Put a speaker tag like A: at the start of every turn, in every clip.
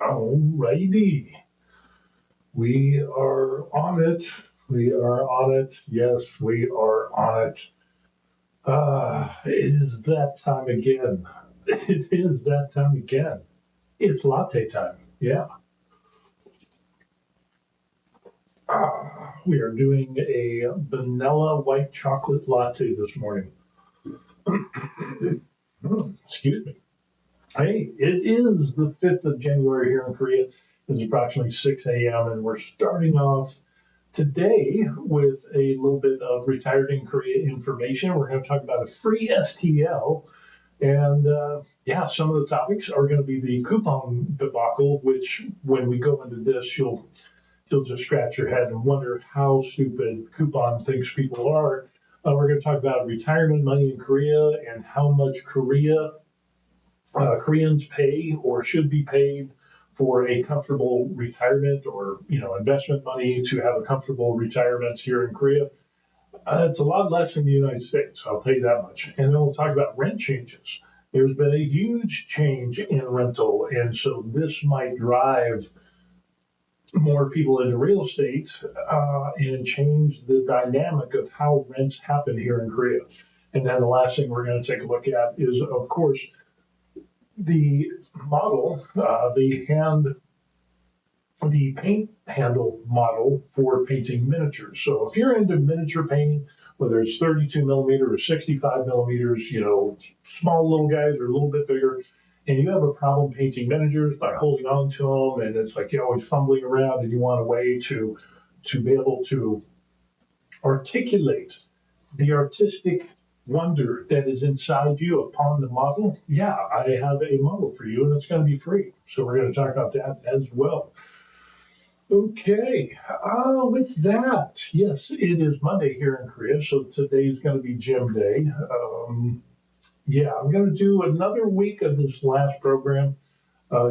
A: Alrighty. We are on it. We are on it. Yes, we are on it. It is that time again. It is that time again. It's latte time. Yeah. We are doing a vanilla white chocolate latte this morning. Excuse me. Hey, it is the 5th of January here in Korea. It's approximately 6 a.m. and we're starting off today with a little bit of retired in Korea information. We're going to talk about a free STL. And some of the topics are going to be the Coupang debacle, which when we go into this, you'll just scratch your head and wonder how stupid Coupang thinks people are. We're going to talk about retirement money in Korea and how much Koreans pay or should be paid for a comfortable retirement or investment money to have a comfortable retirement here in Korea. It's a lot less in the United States, I'll tell you that much. And then we'll talk about rent changes. There's been a huge change in rental, and so this might drive more people into real estate and change the dynamic of how rents happen here in Korea. And then the last thing we're going to take a look at is, of course, the model, the paint handle model for painting miniatures. So if you're into miniature painting, whether it's 32 millimeter or 65 millimeters, small little guys or a little bit bigger, and you have a problem painting miniatures by holding on to them, and it's like you're always fumbling around and you want a way to be able to articulate the artistic wonder that is inside you upon the model, I have a model for you, and it's going to be free. So we're going to talk about that as well. Okay, with that, yes, it is Monday here in Korea, so today's going to be gym day. I'm going to do another week of this last program.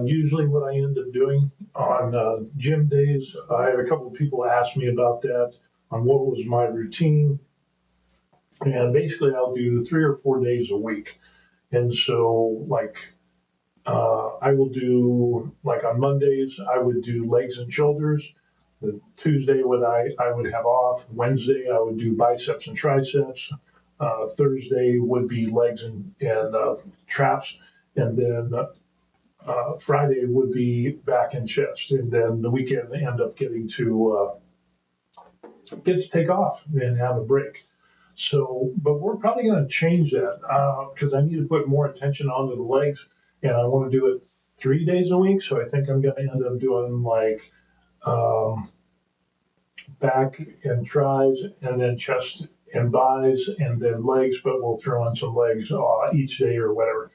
A: Usually what I end up doing on gym days, I had a couple of people ask me about that, on what was my routine. And basically I'll do 3 or 4 days a week. And so I will do, on Mondays, I would do legs and shoulders. The Tuesday I would have off. Wednesday I would do biceps and triceps. Thursday would be legs and traps. And then Friday would be back and chest. And then the weekend I end up getting to take off and have a break. So, but we're probably going to change that because I need to put more attention onto the legs, and I want to do it 3 days a week. So I think I'm going to end up doing back and tris, and then chest and buys, and then legs, but we'll throw on some legs each day or whatever.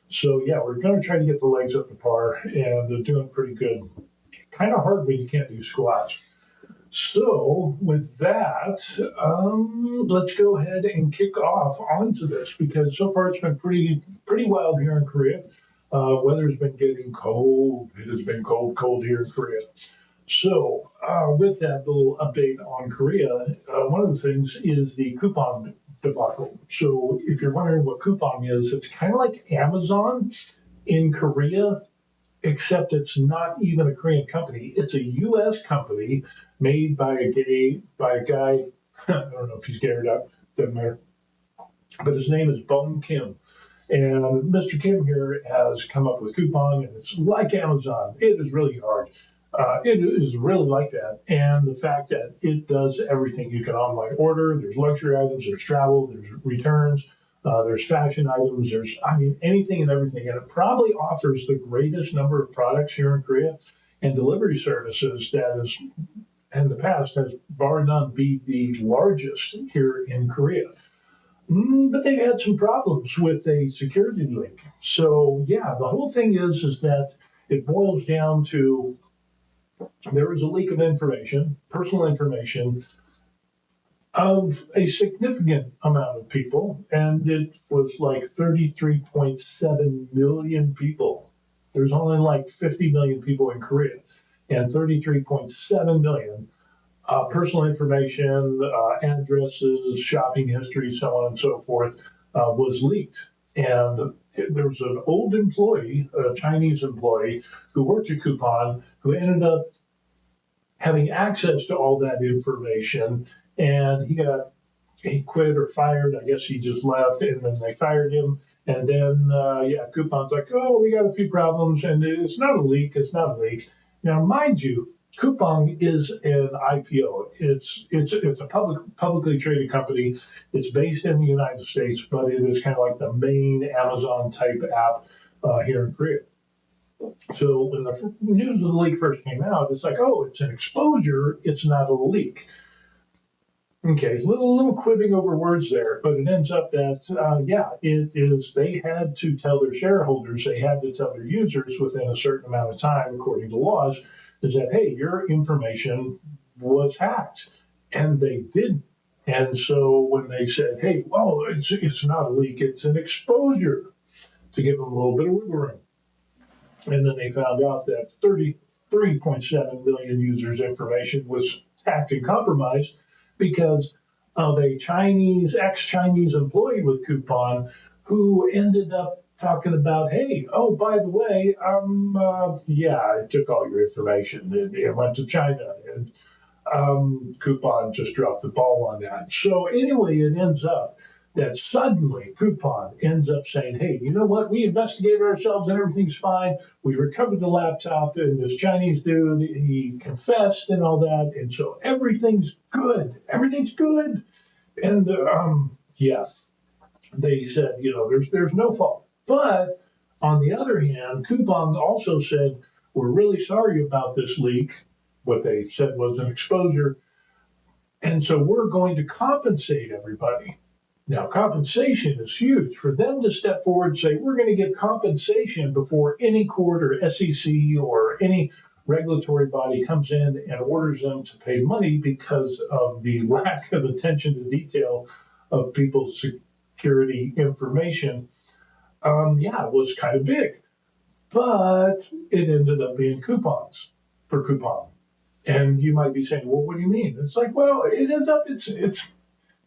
A: So we're going to try to get the legs up to par, and they're doing pretty good. Kind of hard when you can't do squats. So with that, let's go ahead and kick off onto this, because so far it's been pretty wild here in Korea. Weather's been getting cold. It has been cold here in Korea. So with that little update on Korea, one of the things is the Coupang debacle. So if you're wondering what Coupang is, it's kind of like Amazon in Korea, except it's not even a Korean company. It's a U.S. company made by a guy, I don't know if he's gay or not, doesn't matter, but his name is Bong Kim. And Mr. Kim here has come up with Coupang, and it's like Amazon. It is really hard. It is really like that. And the fact that it does everything. You can online order, there's luxury items, there's travel, there's returns, there's fashion items, there's anything and everything. And it probably offers the greatest number of products here in Korea, and delivery services that is, in the past, has bar none be the largest here in Korea. But they've had some problems with a security leak. So the whole thing is that it boils down to, there was a leak of information, personal information, of a significant amount of people, and it was 33.7 million people. There's only 50 million people in Korea, and 33.7 million personal information, addresses, shopping history, so on and so forth, was leaked. And there was an old employee, a Chinese employee, who worked at Coupang, who ended up having access to all that information, and he quit or fired. I guess he just left, and then they fired him. And then, Coupang's like, oh, we got a few problems, and it's not a leak. It's not a leak. Now, mind you, Coupang is an IPO. It's a publicly traded company. It's based in the United States, but it is kind of like the main Amazon type app here in Korea. So when the news of the leak first came out, it's like, oh, it's an exposure. It's not a leak. Okay, it's a little quibbing over words there, but it ends up that, it is, they had to tell their shareholders, they had to tell their users within a certain amount of time, according to laws, is that, hey, your information was hacked. And they didn't. And so when they said, hey, well, it's not a leak, it's an exposure, to give them a little bit of wiggle room. And then they found out that 33.7 million users' information was hacked and compromised because of a ex-Chinese employee with Coupang who ended up talking about, hey, oh, by the way, I took all your information. It went to China, and Coupang just dropped the ball on that. So anyway, it ends up that suddenly Coupang ends up saying, hey, you know what? We investigated ourselves and everything's fine. We recovered the laptop, and this Chinese dude, he confessed and all that. And so everything's good. Everything's good. And they said, there's no fault. But on the other hand, Coupang also said, we're really sorry about this leak. What they said was an exposure. And so we're going to compensate everybody. Now, compensation is huge. For them to step forward and say, we're going to give compensation before any court or SEC or any regulatory body comes in and orders them to pay money because of the lack of attention to detail of people's security information, it was kind of big. But it ended up being coupons for Coupang. And you might be saying, well, what do you mean? It's like, well, it ends up, it's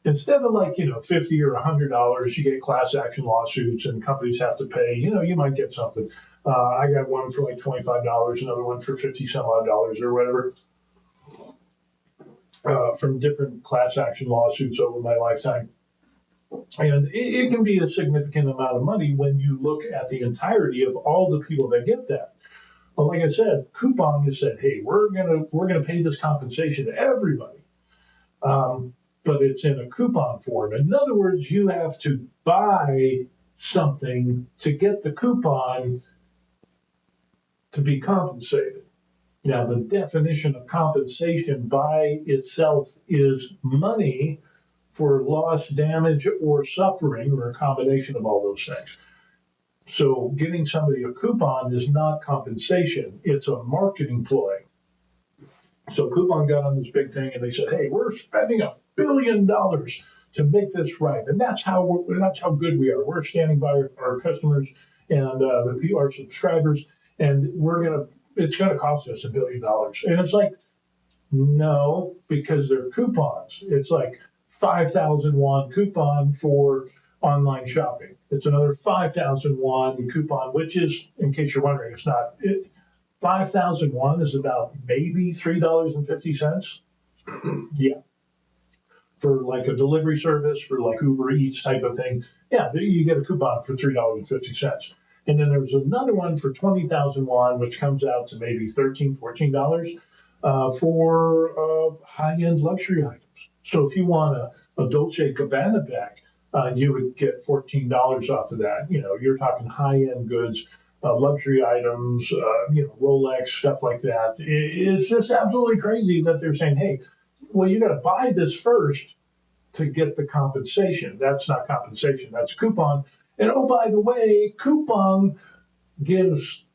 A: instead of $50 or $100, you get class action lawsuits and companies have to pay. You might get something. I got one for like $25, another one for 50 some odd dollars or whatever, from different class action lawsuits over my lifetime. And it can be a significant amount of money when you look at the entirety of all the people that get that. But like I said, Coupang has said, hey, we're gonna pay this compensation to everybody. But it's in a coupon form. In other words, you have to buy something to get the coupon to be compensated. Now, the definition of compensation by itself is money for loss, damage, or suffering, or a combination of all those things. So giving somebody a coupon is not compensation. It's a marketing ploy. So Coupang got on this big thing, and they said, "Hey, we're spending $1 billion to make this right, and that's how good we are. We're standing by our customers and our subscribers, and it's gonna cost us $1 billion." And it's like, no, because they're coupons. It's like 5,000 won coupon for online shopping. It's another 5,000 won coupon, which is, in case you're wondering, 5,000 won is about maybe $3.50. Yeah. For like a delivery service, for like Uber Eats type of thing. Yeah, you get a coupon for $3.50. And then there's another one for 20,000 won, which comes out to maybe $13, $14 for high-end luxury items. So if you want a Dolce & Gabbana bag, you would get $14 off of that. You're talking high-end goods. Luxury items, Rolex, stuff like that. It's just absolutely crazy that they're saying, hey, well, you got to buy this first to get the compensation. That's not compensation. That's a coupon. And oh, by the way, Coupang gives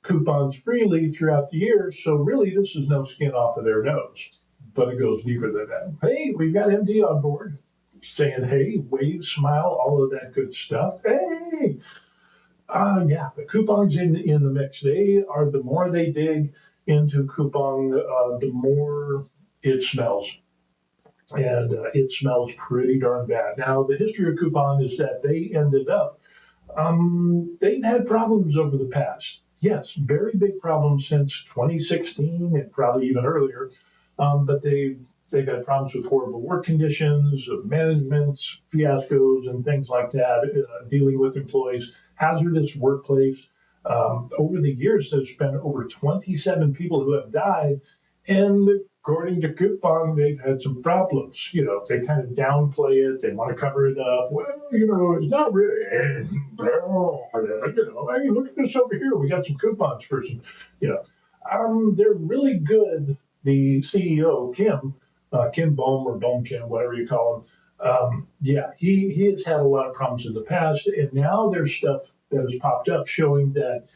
A: coupons freely throughout the year. So really, this is no skin off of their nose. But it goes deeper than that. Hey, we've got MD on board saying, hey, wave, smile, all of that good stuff. Hey. The Coupang's in the mix. The more they dig into Coupang, the more it smells. And it smells pretty darn bad. Now, the history of Coupang is that they ended up They've had problems over the past. Yes, very big problems since 2016 and probably even earlier. But they've had problems with horrible work conditions, management fiascos, and things like that. Dealing with employees, hazardous workplace. Over the years, there's been over 27 people who have died, and according to Coupang, they've had some problems. They kind of downplay it. They want to cover it up. Well, it's not really. Hey, look at this over here. We got some coupons for some. You they're really good. The CEO, Kim Bohm or Bohm Kim, whatever you call him. Yeah, he has had a lot of problems in the past, and now there's stuff that has popped up showing that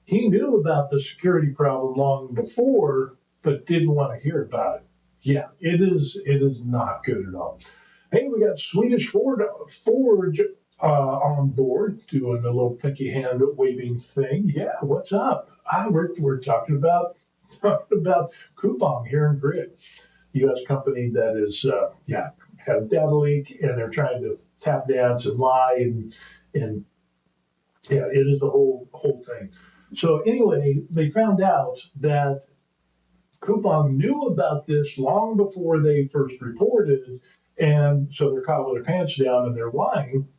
A: he knew about the security problem long before, but didn't want to hear about it. Yeah, it is not good at all. Hey, we got Swedish Forge on board doing a little pinky hand waving thing. Yeah, what's up? We're talking about Coupang here in Grid, U.S. company that is had a data leak, and they're trying to tap dance and lie and yeah, it is the whole thing. So anyway, they found out that Coupang knew about this long before they first reported, and so they're caught with their pants down and they're lying.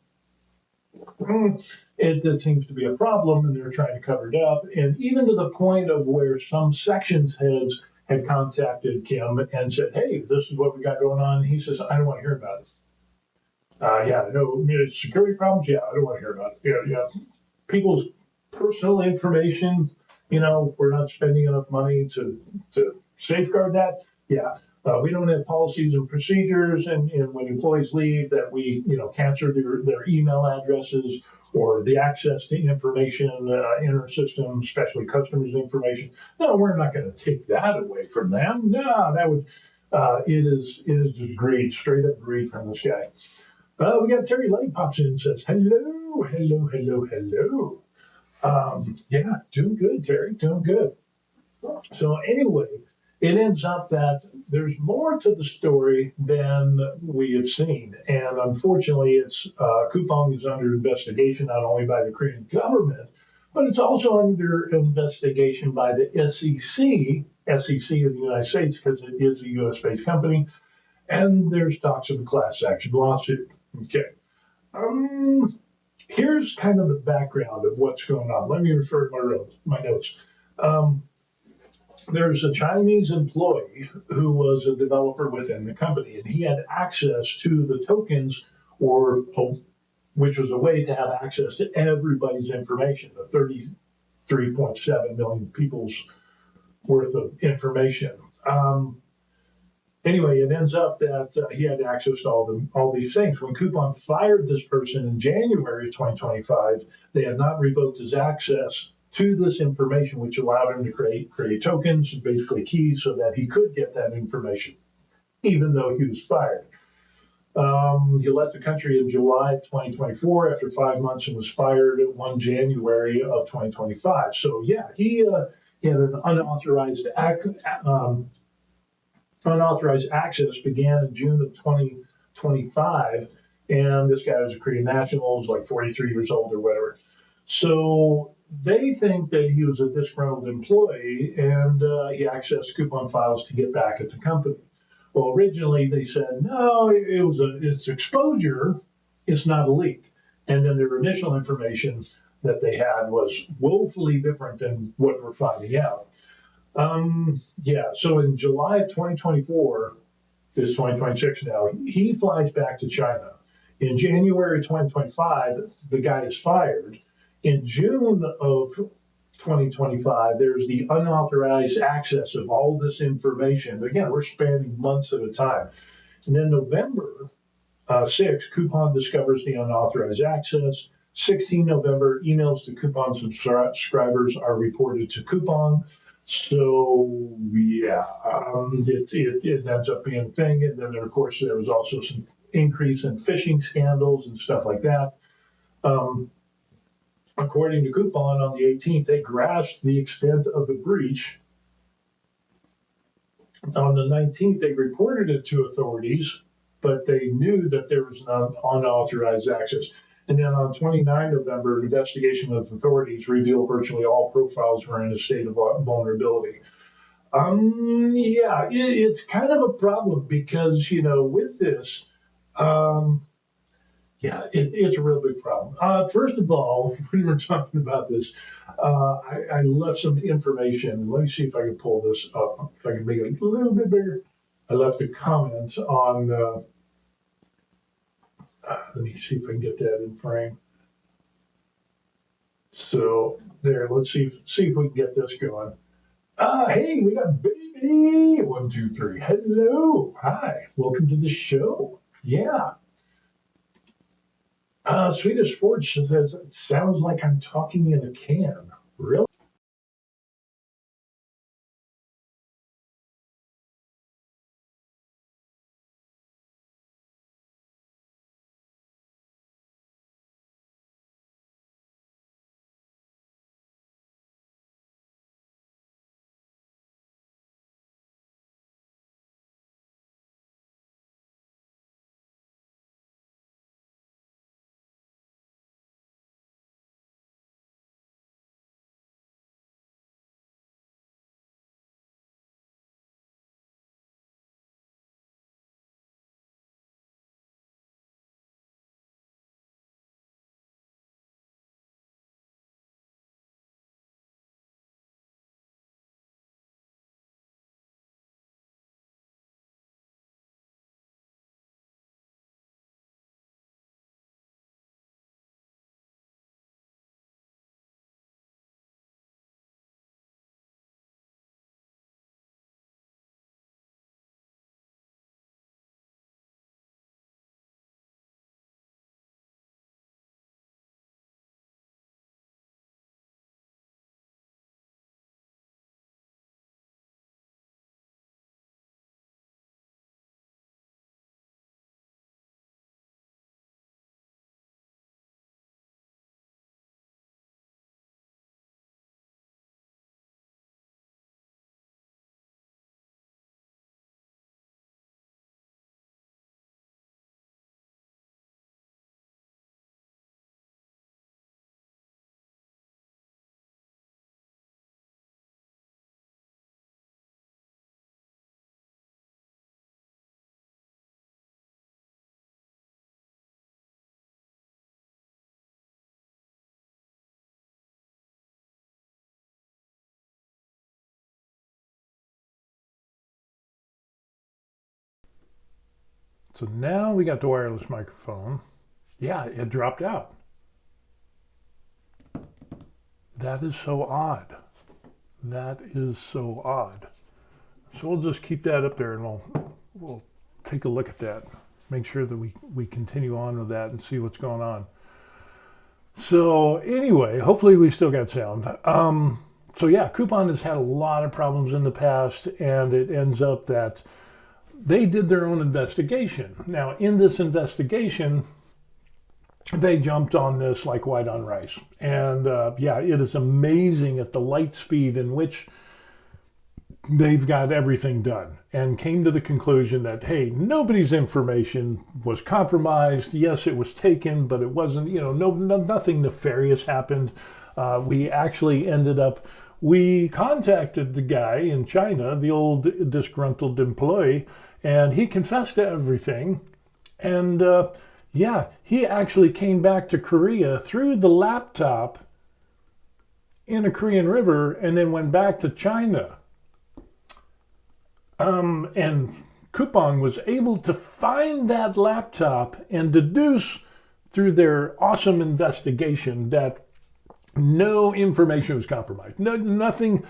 A: It seems to be a problem, and they're trying to cover it up, and even to the point of where some sections heads had contacted Kim and said, "Hey, this is what we got going on." He says, "I don't want to hear about it." Security problems. Yeah, I don't want to hear about it. Yeah. People's personal information. We're not spending enough money to safeguard that. Yeah. We don't have policies and procedures, and when employees leave, that we capture their email addresses or the access to information in our system, especially customers' information. No, we're not going to take that away from them. No, that would. It is just greed, straight up greed from this guy. We got Terry Lake pops in and says, hello. Yeah, doing good, Terry, doing good. So anyway, it ends up that there's more to the story than we have seen. And unfortunately, Coupang is under investigation not only by the Korean government, but it's also under investigation by the SEC of the United States, because it is a US-based company. And there's talks of a class action lawsuit. Okay. Here's kind of the background of what's going on. Let me refer to my notes. There's a Chinese employee who was a developer within the company, and he had access to the tokens, which was a way to have access to everybody's information, the 33.7 million people's worth of information. Anyway, it ends up that he had access to all these things. When Coupang fired this person in January of 2025, they had not revoked his access to this information, which allowed him to create tokens, basically keys, so that he could get that information, even though he was fired. He left the country in July of 2024 after 5 months and was fired at 1 January of 2025. So yeah, he had an unauthorized access began in June of 2025, and this guy was a Korean national, was like 43 years old or whatever. So they think that he was a disgruntled employee, and he accessed Coupang files to get back at the company. Well, originally they said, no, it's exposure, it's not a leak. And then their initial information that they had was woefully different than what we're finding out. So in July of 2024, this 2026 now, he flies back to China. In January 2025, the guy is fired. In June of 2025, there's the unauthorized access of all this information. Again, we're spanning months at a time. And then November 6th, Coupang discovers the unauthorized access. 16 November, emails to Coupang subscribers are reported to Coupang. So yeah, it ends up being a thing. And then of course there was also some increase in phishing scandals and stuff like that. According to Coupang, on the 18th, they grasped the extent of the breach. On the 19th, they reported it to authorities, but they knew that there was an unauthorized access. And then on 29 November, investigation with authorities revealed virtually all profiles were in a state of vulnerability. Yeah, it's kind of a problem because, with this, um, yeah, it's a real big problem. First of all, when we were talking about this, I left some information. Let me see if I can pull this up, if I can make it a little bit bigger. I left a comment on, let me see if I can get that in frame. So there, let's see if we can get this going. Hey, we got baby. 1, 2, 3. Hello. Hi. Welcome to the show. Yeah. Swedish Forge says, it sounds like I'm talking in a can. Really? So now we got the wireless microphone. Yeah, it dropped out. That is so odd. That is so odd. So we'll just keep that up there and we'll take a look at that. Make sure that we continue on with that and see what's going on. So anyway, hopefully we still got sound. So yeah, Coupang has had a lot of problems in the past, and it ends up that they did their own investigation. Now, in this investigation, they jumped on this like white on rice. And yeah, it is amazing at the light speed in which they've got everything done, and came to the conclusion that, hey, nobody's information was compromised. Yes, it was taken, but it wasn't, nothing nefarious happened. We actually we contacted the guy in China, the old disgruntled employee, and he confessed to everything. And yeah, he actually came back to Korea, threw the laptop in a Korean river, and then went back to China. And Coupang was able to find that laptop and deduce through their awesome investigation that no information was compromised. No, nothing.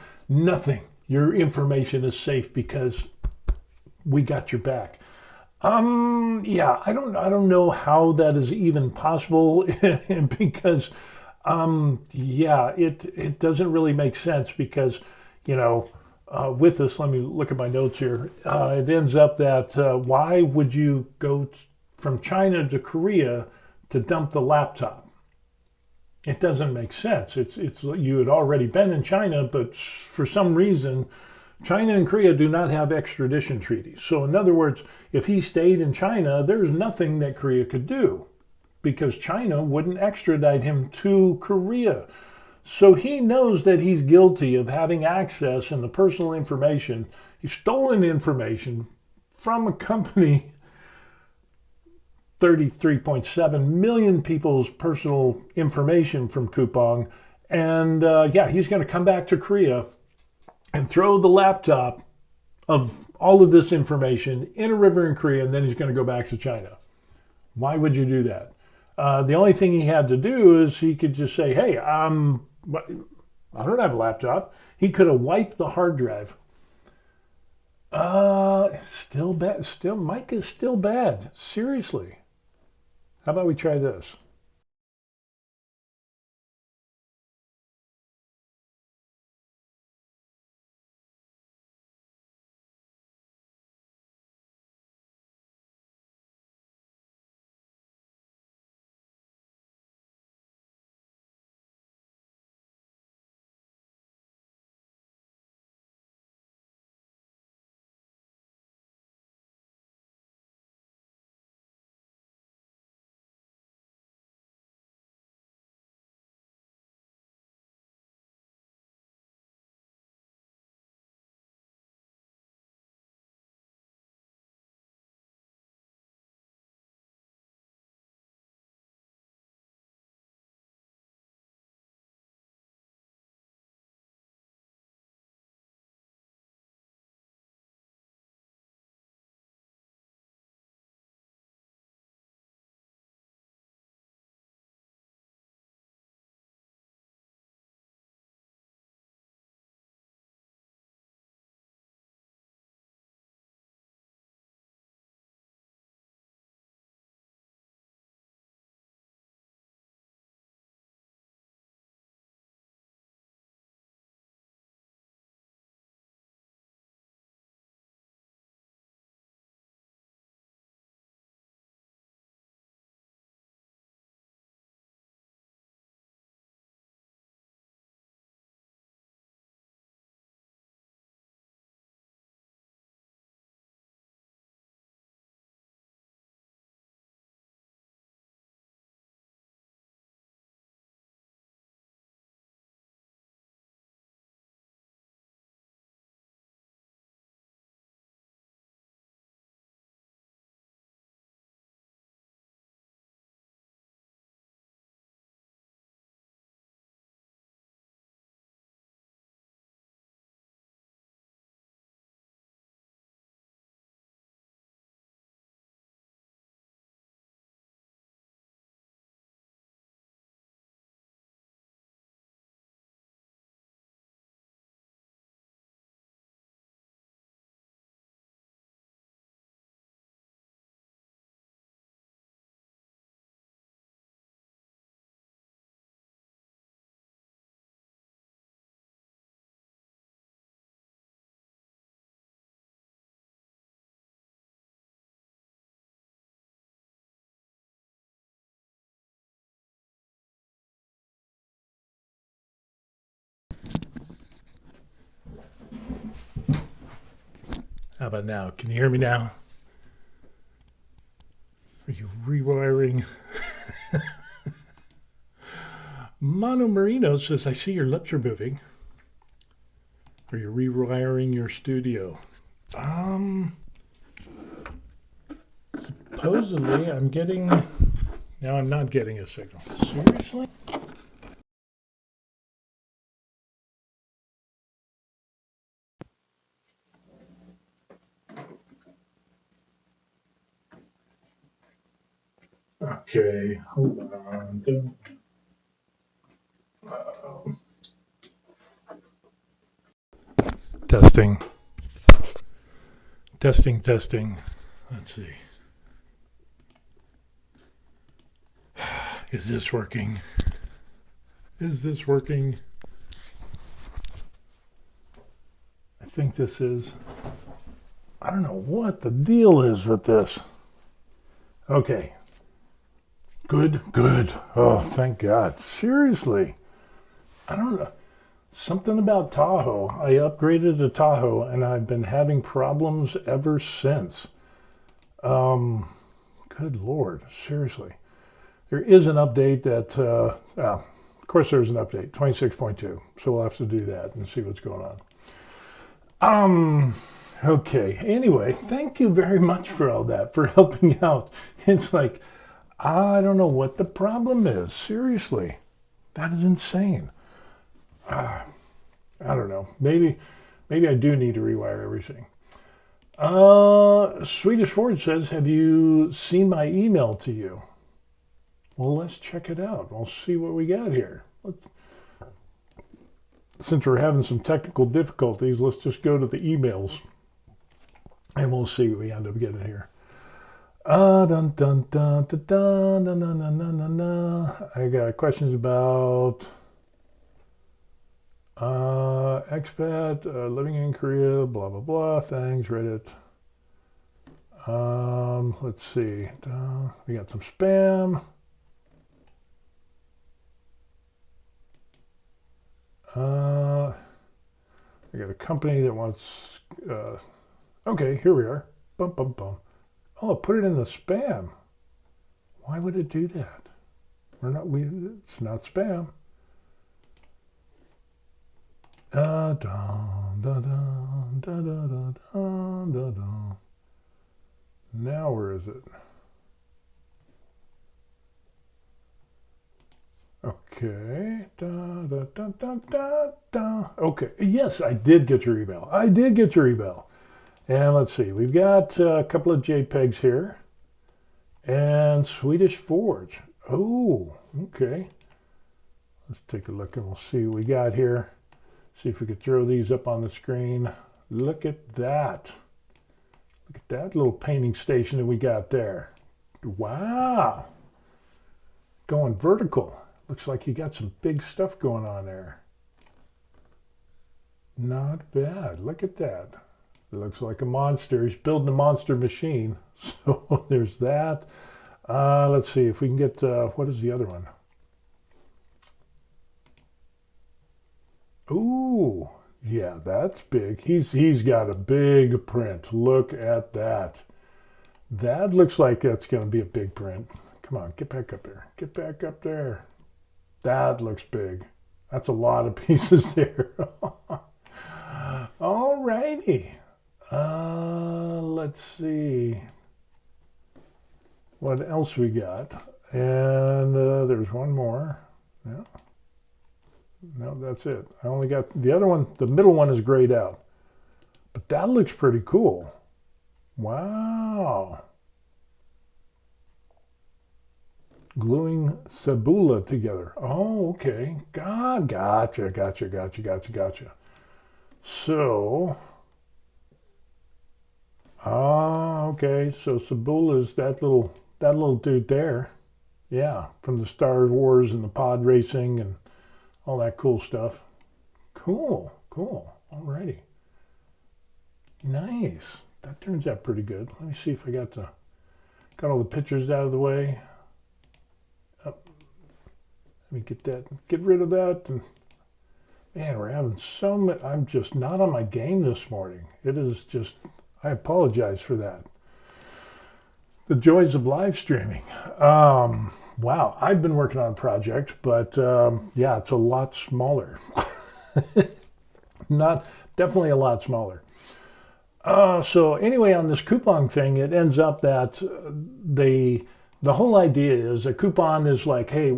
A: Your information is safe because we got your back. Yeah, I don't know how that is even possible because, yeah, it doesn't really make sense because, with this, let me look at my notes here. It ends up that why would you go from China to Korea to dump the laptop? It doesn't make sense. It's you had already been in China, but for some reason, China and Korea do not have extradition treaties. So in other words, if he stayed in China, there's nothing that Korea could do because China wouldn't extradite him to Korea. So he knows that he's guilty of having access in the personal information, he's stolen information from a company, 33.7 million people's personal information from Coupang. And yeah, he's going to come back to Korea and throw the laptop of all of this information in a river in Korea, and then he's going to go back to China. Why would you do that? The only thing he had to do is he could just say, hey, I don't have a laptop. He could have wiped the hard drive. Still bad. Mike is still bad. Seriously. How about we try this? How about now? Can you hear me now? Are you rewiring? Mono Marino says, I see your lips are moving. Are you rewiring your studio? Supposedly I'm getting, now I'm not getting a signal. Seriously? Okay, hold on. Testing. Testing. Let's see. Is this working? Is this working? I think this is. I don't know what the deal is with this. Okay. Good. Oh, thank God. Seriously. I don't know. Something about Tahoe. I upgraded to Tahoe and I've been having problems ever since. Good Lord. Seriously. there is an update that, of course there's an update, 26.2. So we'll have to do that and see what's going on. Okay, anyway, thank you very much for all that, for helping out. It's like, I don't know what the problem is. Seriously, that is insane. I don't know. Maybe I do need to rewire everything. Swedish Forge says, have you seen my email to you? Well, let's check it out. We'll see what we got here. Since we're having some technical difficulties, let's just go to the emails and we'll see what we end up getting here. Dun, dun, dun, dun, dun, dun, dun, dun, dun, dun, dun. I got questions about expat, living in Korea, blah, blah, blah. Thanks, Reddit. Let's see. We got some spam. I got a company that wants, okay, here we are. Bum, bum, bum. Oh, put it in the spam. Why would it do that? It's not spam. Dun, dun, dun, dun, dun, dun, dun, dun. Now where is it? Okay. Da, da, da, da, da, da. Okay. Yes, I did get your email. And let's see. We've got a couple of JPEGs here. And Swedish Forge. Oh, okay. Let's take a look and we'll see what we got here. See if we could throw these up on the screen. Look at that. Look at that little painting station that we got there. Wow. Going vertical. Looks like you got some big stuff going on there. Not bad. Look at that. It looks like a monster. He's building a monster machine. So there's that. Let's see if we can get, what is the other one? Ooh, yeah, that's big. He's got a big print. Look at that. That looks like that's going to be a big print. Come on, get back up there. Get back up there. That looks big. That's a lot of pieces there. All righty. Let's see what else we got. And there's one more. Yeah. No, that's it. I only got the other one. The middle one is grayed out. But that looks pretty cool. Wow. Gluing Cebula together. Oh, okay. Gotcha. So, okay. So Cebula is that little dude there. Yeah, from the Star Wars and the pod racing and all that cool stuff. Cool. Alrighty. Nice. That turns out pretty good. Let me see if I got all the pictures out of the way. Let me get rid of that. And man, we're having I'm just not on my game this morning. It is just, I apologize for that. The joys of live streaming. Wow, I've been working on a project, but yeah, it's a lot smaller. Definitely a lot smaller. So anyway, on this Coupang thing, it ends up that the whole idea is that Coupang is like, hey,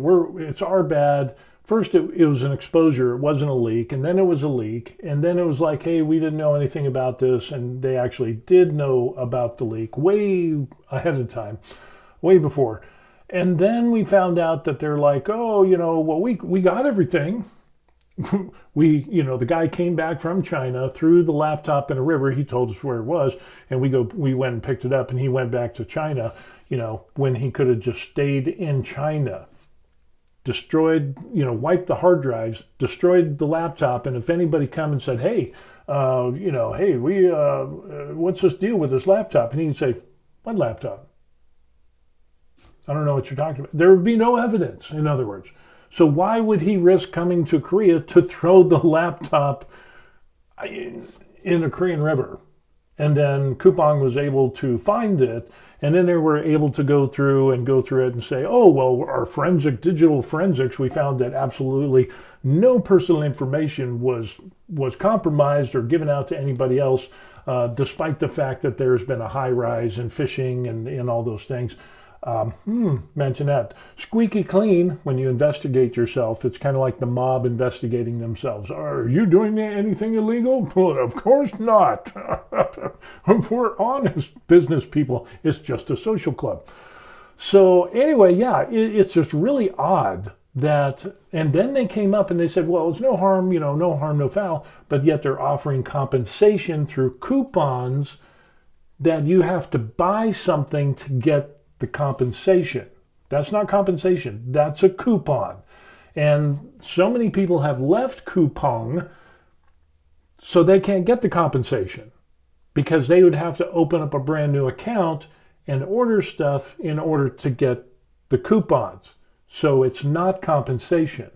A: it's our bad. First, it was an exposure. It wasn't a leak. And then it was a leak. And then it was like, hey, we didn't know anything about this. And they actually did know about the leak way ahead of time, way before. And then we found out that they're like, oh, well, we got everything. The guy came back from China, threw the laptop in a river. He told us where it was. And we went and picked it up. And he went back to China, when he could have just stayed in China. Destroyed, wiped the hard drives, destroyed the laptop, and if anybody come and said, hey, what's this deal with this laptop? And he'd say, what laptop? I don't know what you're talking about. There would be no evidence, in other words. So why would he risk coming to Korea to throw the laptop in a Korean river And then Coupang was able to find it, and then they were able to go through it and say, oh, well, our digital forensics, we found that absolutely no personal information was compromised or given out to anybody else, despite the fact that there's been a high rise in phishing and all those things. Mention that. Squeaky clean when you investigate yourself. It's kind of like the mob investigating themselves. Are you doing anything illegal? Well, of course not. We're honest business people. It's just a social club. So anyway, yeah, it's just really odd that, and then they came up and they said, well, it's no harm, no harm, no foul, but yet they're offering compensation through coupons that you have to buy something to get the compensation. That's not compensation. That's a coupon. And so many people have left Coupang so they can't get the compensation because they would have to open up a brand new account and order stuff in order to get the coupons. So it's not compensation.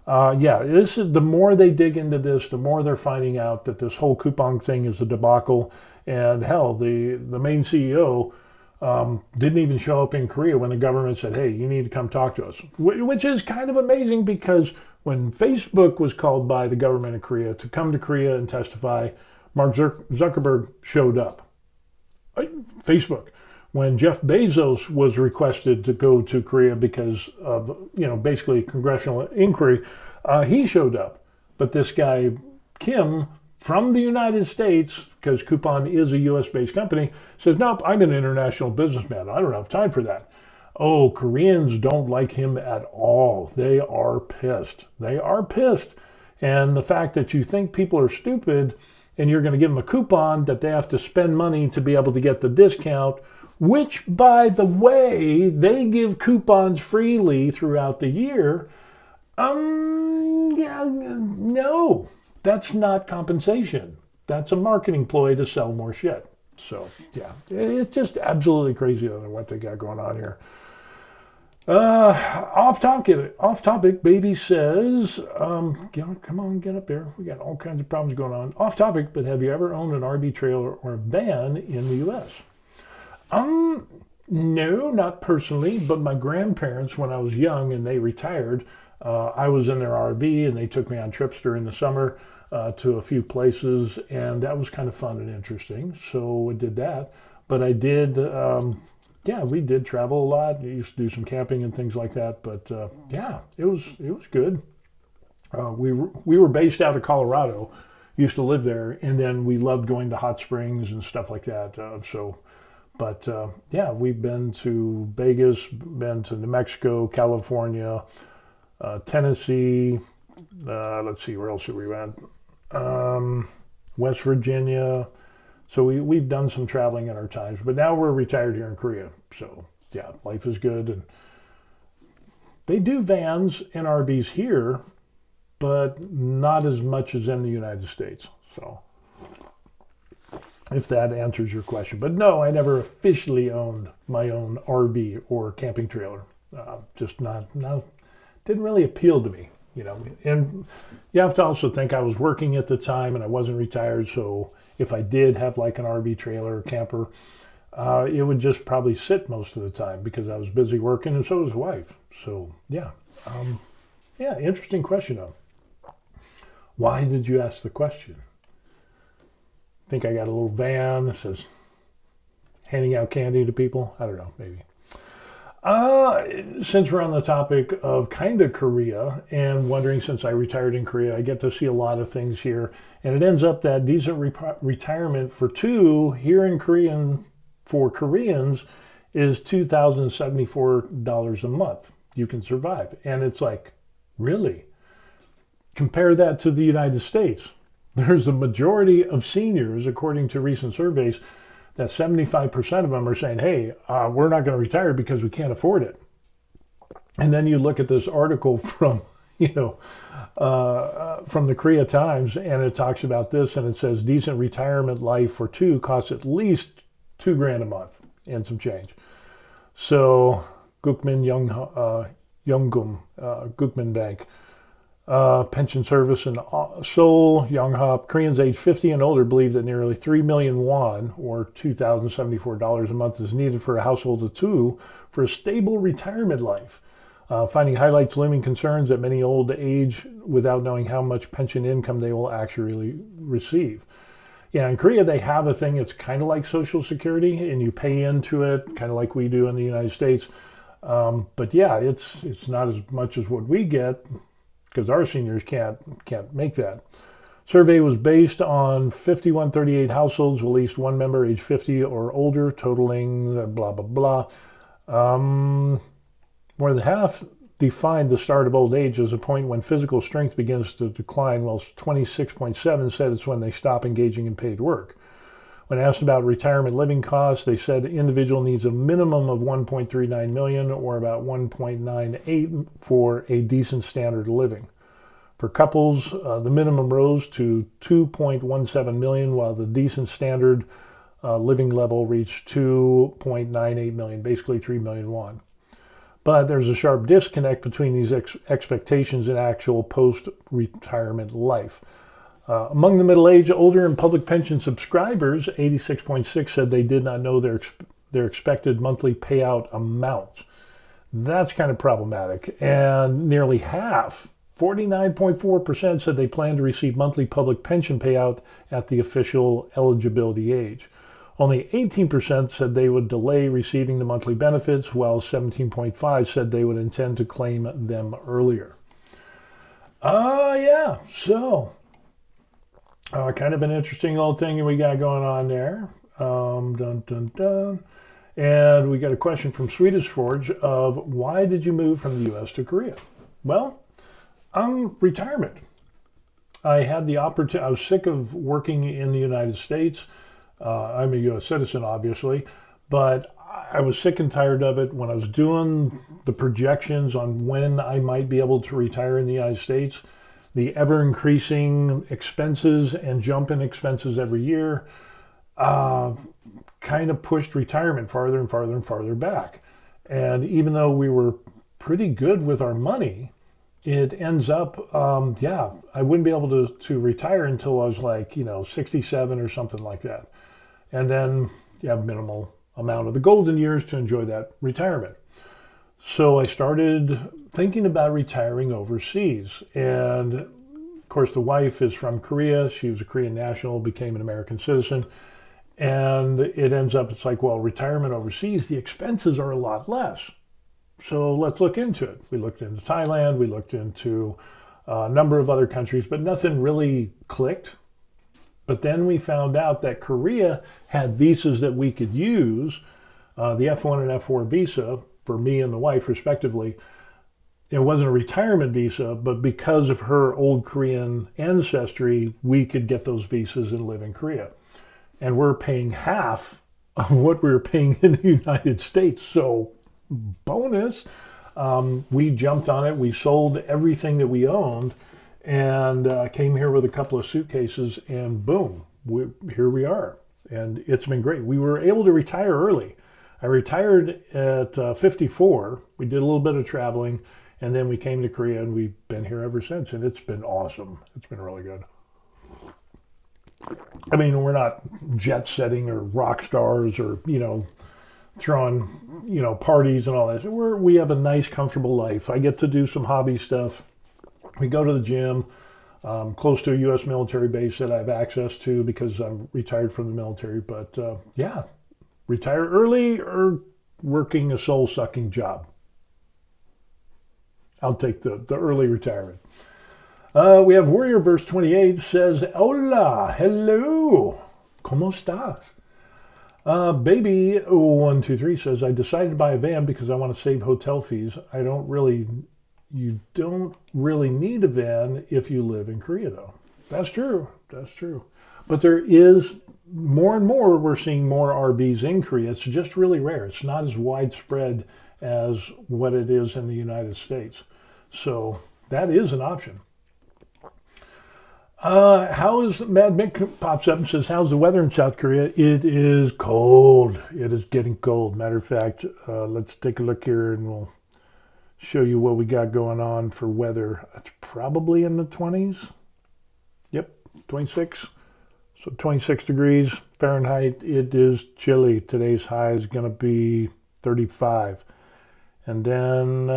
A: This is, the more they dig into this, the more they're finding out that this whole Coupang thing is a debacle. And hell, the main CEO didn't even show up in Korea when the government said, hey, you need to come talk to us, which is kind of amazing because when Facebook was called by the government of Korea to come to Korea and testify, Mark Zuckerberg showed up. Facebook. When Jeff Bezos was requested to go to Korea because of, basically congressional inquiry, he showed up. But this guy, Kim, from the United States, because Coupang is a US-based company, says, nope, I'm an international businessman. I don't have time for that. Oh, Koreans don't like him at all. They are pissed. They are pissed. And the fact that you think people are stupid and you're going to give them a coupon that they have to spend money to be able to get the discount, which, by the way, they give coupons freely throughout the year. No, that's not compensation. That's a marketing ploy to sell more shit. So, yeah, it's just absolutely crazy what they got going on here. Off topic, baby says, come on, get up there. We got all kinds of problems going on. Off topic, but have you ever owned an RV trailer or van in the U.S.? No, not personally, but my grandparents, when I was young and they retired, I was in their RV and they took me on trips during the summer to a few places, and that was kind of fun and interesting. So I did that. But I did, we did travel a lot. We used to do some camping and things like that. But it was good. We were based out of Colorado, used to live there, and then we loved going to hot springs and stuff like that. We've been to Vegas, been to New Mexico, California, Tennessee. Let's see, where else have we went? West Virginia. So we've done some traveling in our times, but now we're retired here in Korea. So yeah, life is good. And they do vans and RVs here, but not as much as in the United States. So if that answers your question. But no, I never officially owned my own RV or camping trailer. Just not didn't really appeal to me, And you have to also think I was working at the time and I wasn't retired. So if I did have like an RV trailer or camper, it would just probably sit most of the time because I was busy working and so was the wife. So yeah. Interesting question though. Why did you ask the question? I think I got a little van that says handing out candy to people. I don't know, maybe. Since we're on the topic of kind of Korea and wondering, since I retired in Korea, I get to see a lot of things here. And it ends up that decent retirement for two here in Korean for Koreans is $2,074 a month. You can survive. And it's like, really? Compare that to the United States. There's a majority of seniors, according to recent surveys, that 75% of them are saying, hey, we're not going to retire because we can't afford it. And then you look at this article from, from the Korea Times, and it talks about this, and it says decent retirement life for two costs at least $2,000 a month and some change. So Gukmin Bank, pension service in Seoul, Yonghap. Koreans aged 50 and older believe that nearly 3 million won, or $2,074 a month, is needed for a household of two for a stable retirement life. Finding highlights looming concerns that many old age without knowing how much pension income they will actually receive. Yeah, in Korea, they have a thing that's kind of like Social Security, and you pay into it, kind of like we do in the United States. But yeah, it's not as much as what we get, because our seniors can't make that. Survey was based on 5138 households with at least one member age 50 or older, totaling blah, blah, blah. More than half defined the start of old age as a point when physical strength begins to decline, while 26.7 said it's when they stop engaging in paid work. When asked about retirement living costs, they said individual needs a minimum of 1.39 million or about 1.98 for a decent standard of living. For couples, the minimum rose to 2.17 million, while the decent standard living level reached 2.98 million, basically 3 million won. But there's a sharp disconnect between these expectations and actual post-retirement life. Among the middle-aged, older, and public pension subscribers, 86.6 said they did not know their expected monthly payout amount. That's kind of problematic. And nearly half, 49.4%, said they plan to receive monthly public pension payout at the official eligibility age. Only 18% said they would delay receiving the monthly benefits, while 17.5% said they would intend to claim them earlier. Yeah, so kind of an interesting little thing we got going on there. Dun, dun, dun. And we got a question from Swedish Forge of why did you move from the U.S. to Korea? Well, retirement. I had the opportunity. I was sick of working in the United States. I'm a U.S. citizen, obviously, but I was sick and tired of it. When I was doing the projections on when I might be able to retire in the United States, the ever-increasing expenses and jump in expenses every year kind of pushed retirement farther and farther and farther back. And even though we were pretty good with our money, it ends up, I wouldn't be able to retire until I was like, 67 or something like that. And then you have minimal amount of the golden years to enjoy that retirement. So I started thinking about retiring overseas. And of course, the wife is from Korea. She was a Korean national, became an American citizen. And it ends up, it's like, well, retirement overseas, the expenses are a lot less. So let's look into it. We looked into Thailand. We looked into a number of other countries, but nothing really clicked. But then we found out that Korea had visas that we could use, the F1 and F4 visa for me and the wife, respectively. It wasn't a retirement visa, but because of her old Korean ancestry, we could get those visas and live in Korea. And we're paying half of what we were paying in the United States. So bonus, we jumped on it. We sold everything that we owned and came here with a couple of suitcases, and boom, here we are. And it's been great. We were able to retire early. I retired at 54. We did a little bit of traveling, and then we came to Korea, and we've been here ever since, and it's been awesome. It's been really good. I mean, we're not jet setting or rock stars or, throwing, parties and all that. We have a nice, comfortable life. I get to do some hobby stuff. We go to the gym, close to a U.S. military base that I have access to because I'm retired from the military. But retire early or working a soul-sucking job. I'll take the early retirement. We have Warrior verse 28 says, Hola, hello, ¿cómo estás? Baby123 says, I decided to buy a van because I want to save hotel fees. You don't really need a van if you live in Korea, though. That's true. But there is more and more, we're seeing more RVs in Korea. It's just really rare. It's not as widespread as what it is in the United States. So that is an option. How is Mad Mick pops up and says, how's the weather in South Korea? It is cold. It is getting cold. Matter of fact, let's take a look here and we'll show you what we got going on for weather. It's probably in the 20s. Yep, 26. So 26 degrees Fahrenheit. It is chilly. Today's high is going to be 35. And then,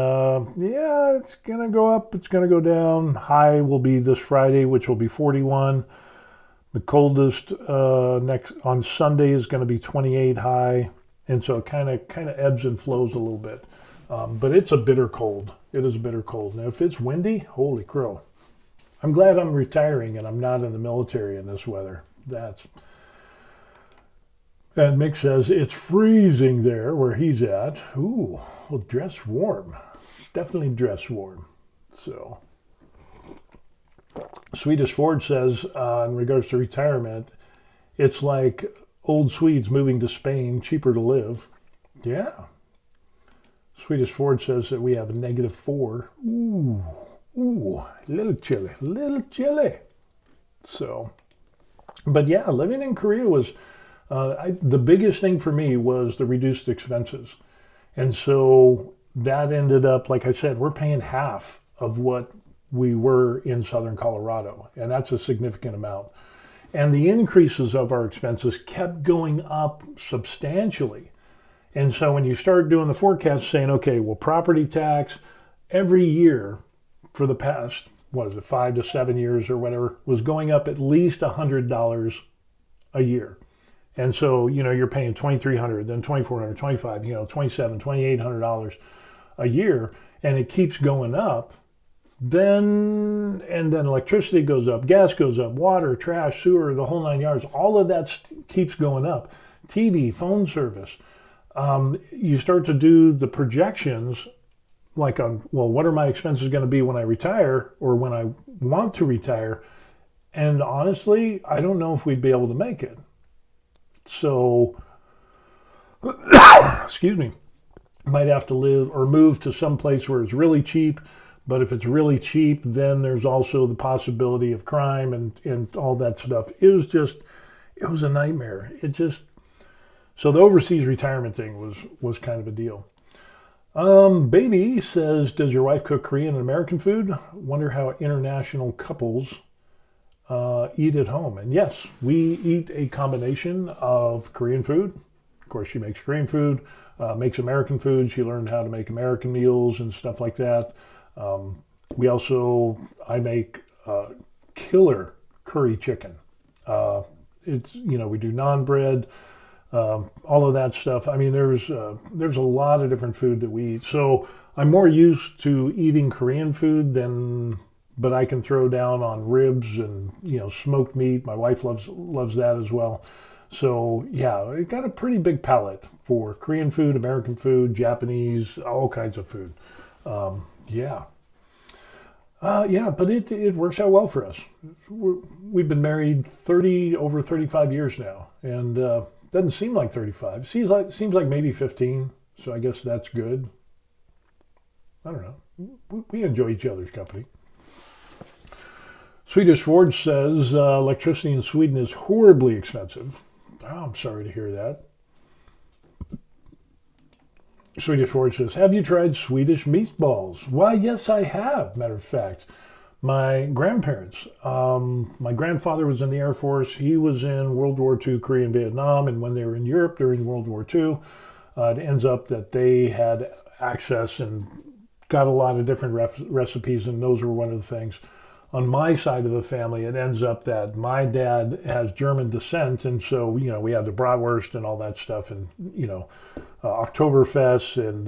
A: yeah, it's going to go up. It's going to go down. High will be this Friday, which will be 41. The coldest next on Sunday is going to be 28 high. And so it kind of ebbs and flows a little bit. But it's a bitter cold. It is a bitter cold. Now, if it's windy, holy crow. I'm glad I'm retiring and I'm not in the military in this weather. And Mick says it's freezing there where he's at. Ooh, well, dress warm. Definitely dress warm. So, Swedish Ford says in regards to retirement, it's like old Swedes moving to Spain, cheaper to live. Yeah. Swedish Ford says that we have a -4. Ooh, a little chilly. So, but yeah, living in Korea was, the biggest thing for me was the reduced expenses. And so that ended up, like I said, we're paying half of what we were in Southern Colorado. And that's a significant amount. And the increases of our expenses kept going up substantially. And so when you start doing the forecast saying, okay, well, property tax every year for the past, 5 to 7 years or whatever, was going up at least $100 a year. And so, you're paying $2,300, then $2,400, $2,500, $2,700, $2,800 a year, and it keeps going up. Then electricity goes up, gas goes up, water, trash, sewer, the whole 9 yards. All of that keeps going up. TV, phone service. You start to do the projections like what are my expenses going to be when I retire or when I want to retire? And honestly, I don't know if we'd be able to make it. So, excuse me, might have to live or move to some place where it's really cheap. But if it's really cheap, then there's also the possibility of crime and all that stuff. It was a nightmare. So the overseas retirement thing was kind of a deal. Baby says, does your wife cook Korean and American food? Wonder how international couples eat at home. And yes, we eat a combination of Korean food. Of course, she makes Korean food, makes American food. She learned how to make American meals and stuff like that. I make killer curry chicken. We do naan bread, all of that stuff. I mean, there's a lot of different food that we eat. So I'm more used to eating Korean food but I can throw down on ribs and, smoked meat. My wife loves that as well. So yeah, I got a pretty big palate for Korean food, American food, Japanese, all kinds of food. Yeah, but it works out well for us. We've been married over 35 years now, and doesn't seem like 35. Seems like maybe 15. So I guess that's good. I don't know. We enjoy each other's company. Swedish Ford says electricity in Sweden is horribly expensive. Oh, I'm sorry to hear that. Swedish Ford says, have you tried Swedish meatballs? Why, yes, I have. Matter of fact, my grandparents, my grandfather was in the Air Force. He was in World War II, Korea and Vietnam. And when they were in Europe during World War II, it ends up that they had access and got a lot of different recipes. And those were one of the things. On my side of the family, it ends up that my dad has German descent. And so, we had the bratwurst and all that stuff and, Oktoberfest. And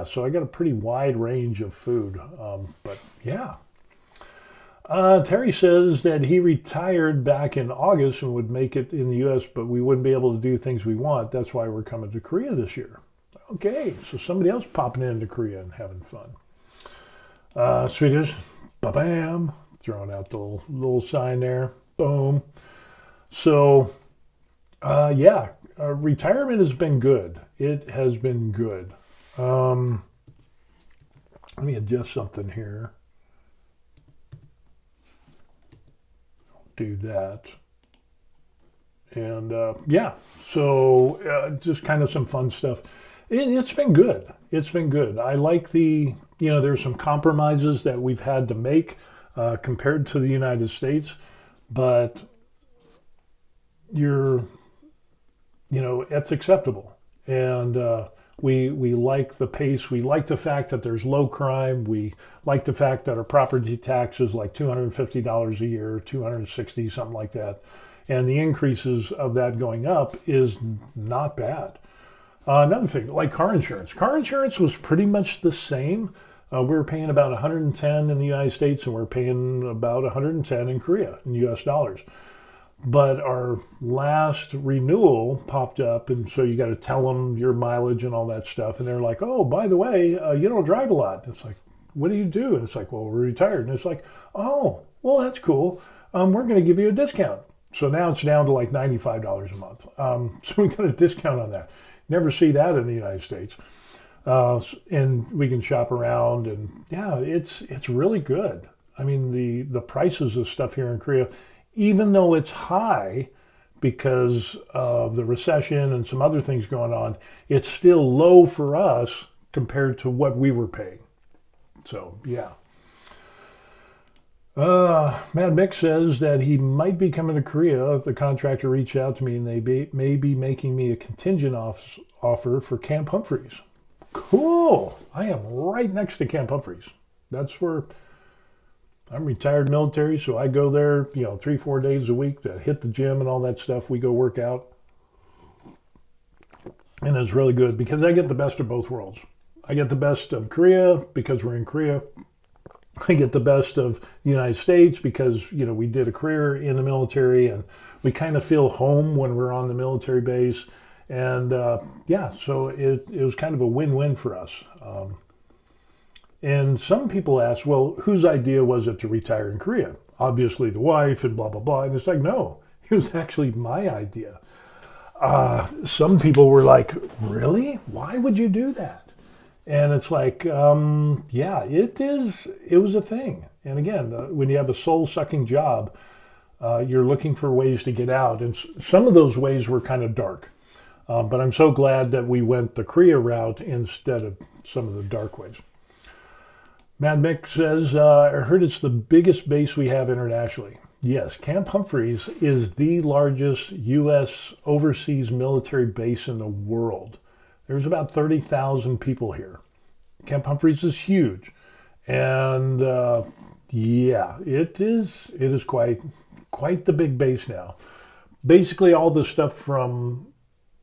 A: so I got a pretty wide range of food. But yeah. Terry says that he retired back in August and would make it in the U.S., but we wouldn't be able to do things we want. That's why we're coming to Korea this year. Okay, so somebody else popping into Korea and having fun. Swedish, ba-bam. Throwing out the little sign there. Boom. So, retirement has been good. It has been good. Let me adjust something here. Do that. And, so just kind of some fun stuff. It's been good. It's been good. I like the there's some compromises that we've had to make compared to the United States, but it's acceptable. And we like the pace. We like the fact that there's low crime. We like the fact that our property tax is like $250 a year, $260, something like that. And the increases of that going up is not bad. Another thing, like car insurance. Car insurance was pretty much the same. We were paying about 110 in the United States, and we're paying about 110 in Korea in US dollars. But our last renewal popped up, and so you got to tell them your mileage and all that stuff. And they're like, oh, by the way, you don't drive a lot. And it's like, what do you do? And it's like, well, we're retired. And it's like, oh, well, that's cool. We're going to give you a discount. So now it's down to like $95 a month. So we got a discount on that. Never see that in the United States. And we can shop around, and yeah, it's really good. I mean, the prices of stuff here in Korea, even though it's high because of the recession and some other things going on, it's still low for us compared to what we were paying. So, yeah. Mad Mick says that he might be coming to Korea if the contractor reached out to me, and they may be making me a contingent offer for Camp Humphreys. Cool. I am right next to Camp Humphreys. That's where I'm retired military, so I go there, 3-4 days a week to hit the gym and all that stuff. We go work out. And it's really good because I get the best of both worlds. I get the best of Korea because we're in Korea. I get the best of the United States because, we did a career in the military, and we kind of feel home when we're on the military base. And so it was kind of a win-win for us. And some people ask, well, whose idea was it to retire in Korea? Obviously the wife and blah, blah, blah. And it's like, no, it was actually my idea. Some people were like, really? Why would you do that? And it's like, it was a thing. And again, when you have a soul-sucking job, you're looking for ways to get out. And some of those ways were kind of dark. But I'm so glad that we went the Korea route instead of some of the dark ways. Mad Mick says, I heard it's the biggest base we have internationally. Yes, Camp Humphreys is the largest U.S. overseas military base in the world. There's about 30,000 people here. Camp Humphreys is huge. And it is quite the big base now. Basically all the stuff from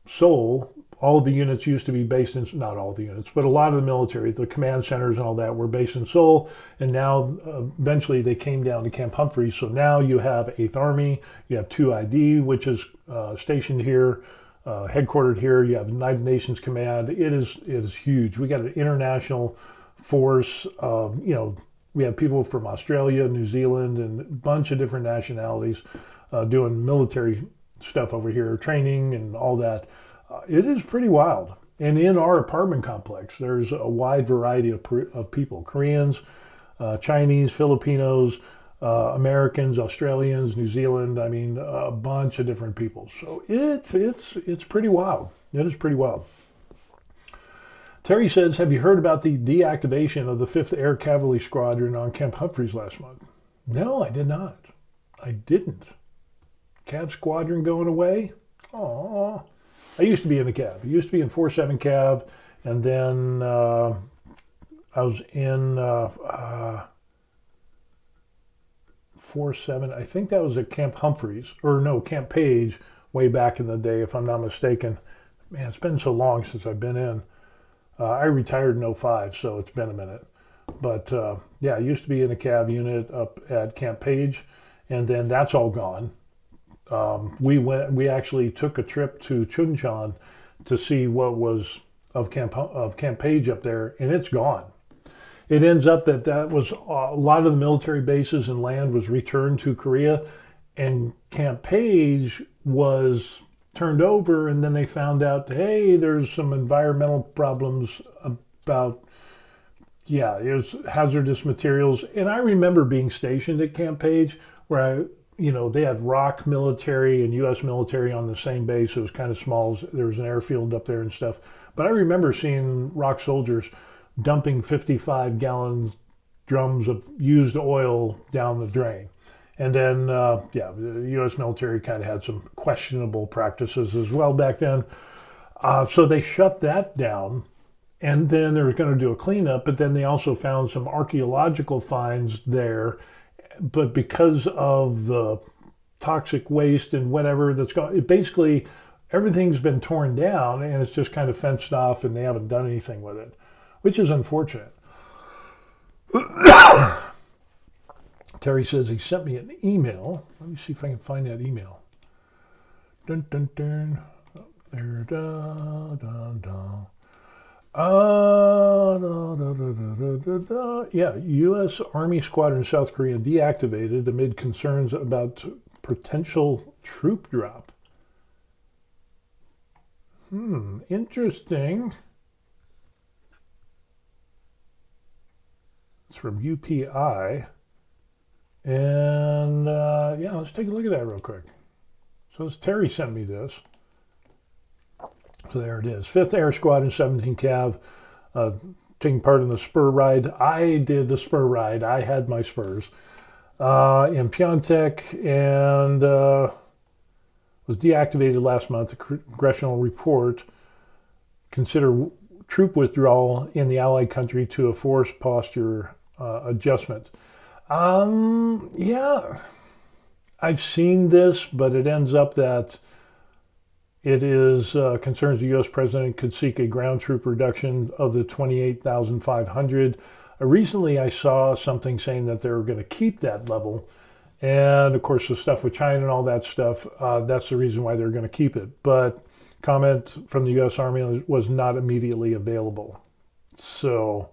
A: Seoul, all of the units used to be based in, not all the units, but a lot of the military, the command centers and all that were based in Seoul. And now eventually they came down to Camp Humphreys. So now you have 8th Army, you have 2ID, which is stationed here, headquartered here. You have United Nations Command. It is huge. We got an international force. We have people from Australia, New Zealand, and a bunch of different nationalities doing military stuff over here, training and all that. It is pretty wild. And in our apartment complex, there's a wide variety of people: Koreans, Chinese, Filipinos, Americans, Australians, New Zealand. I mean, a bunch of different people. So it's pretty wild. It is pretty wild. Terry says, have you heard about the deactivation of the 5th Air Cavalry Squadron on Camp Humphreys last month? No, I did not. I didn't. Cav Squadron going away? Aww. I used to be in the Cav. I used to be in 4-7 Cav, and then I was in 4-7. I think that was at Camp Humphreys, or no, Camp Page, way back in the day, if I'm not mistaken. Man, it's been so long since I've been in. I retired in 2005, so it's been a minute. But I used to be in a Cav unit up at Camp Page, and then that's all gone. We actually took a trip to Chuncheon to see what was of Camp Page up there, and it's gone. It ends up that was a lot of the military bases and land was returned to Korea, and Camp Page was turned over, and then they found out, hey, there's some environmental problems about, it was hazardous materials. And I remember being stationed at Camp Page where they had ROK military and U.S. military on the same base. It was kind of small. There was an airfield up there and stuff. But I remember seeing ROK soldiers dumping 55-gallon drums of used oil down the drain. And then, the U.S. military kind of had some questionable practices as well back then. So they shut that down, and then they were going to do a cleanup, but then they also found some archaeological finds there. But because of the toxic waste and whatever that's gone, it basically everything's been torn down and it's just kind of fenced off, and they haven't done anything with it, which is unfortunate. Terry says he sent me an email. Let me see if I can find that email. Dun, dun, dun. There, da, da, da. Yeah, U.S. Army squadron in South Korea deactivated amid concerns about potential troop drop. Interesting. It's from UPI. And let's take a look at that real quick. So Terry sent me this. So there it is. 5th Air Squadron, 17 Cav, taking part in the spur ride. I did the spur ride. I had my spurs in Pyeongtaek, and was deactivated last month. The congressional report consider troop withdrawal in the allied country to a forced posture adjustment. I've seen this, but it ends up that it is concerns the U.S. president could seek a ground troop reduction of the 28,500. Recently, I saw something saying that they were going to keep that level. And of course, the stuff with China and all that stuff, that's the reason why they're going to keep it. But comment from the U.S. Army was not immediately available. So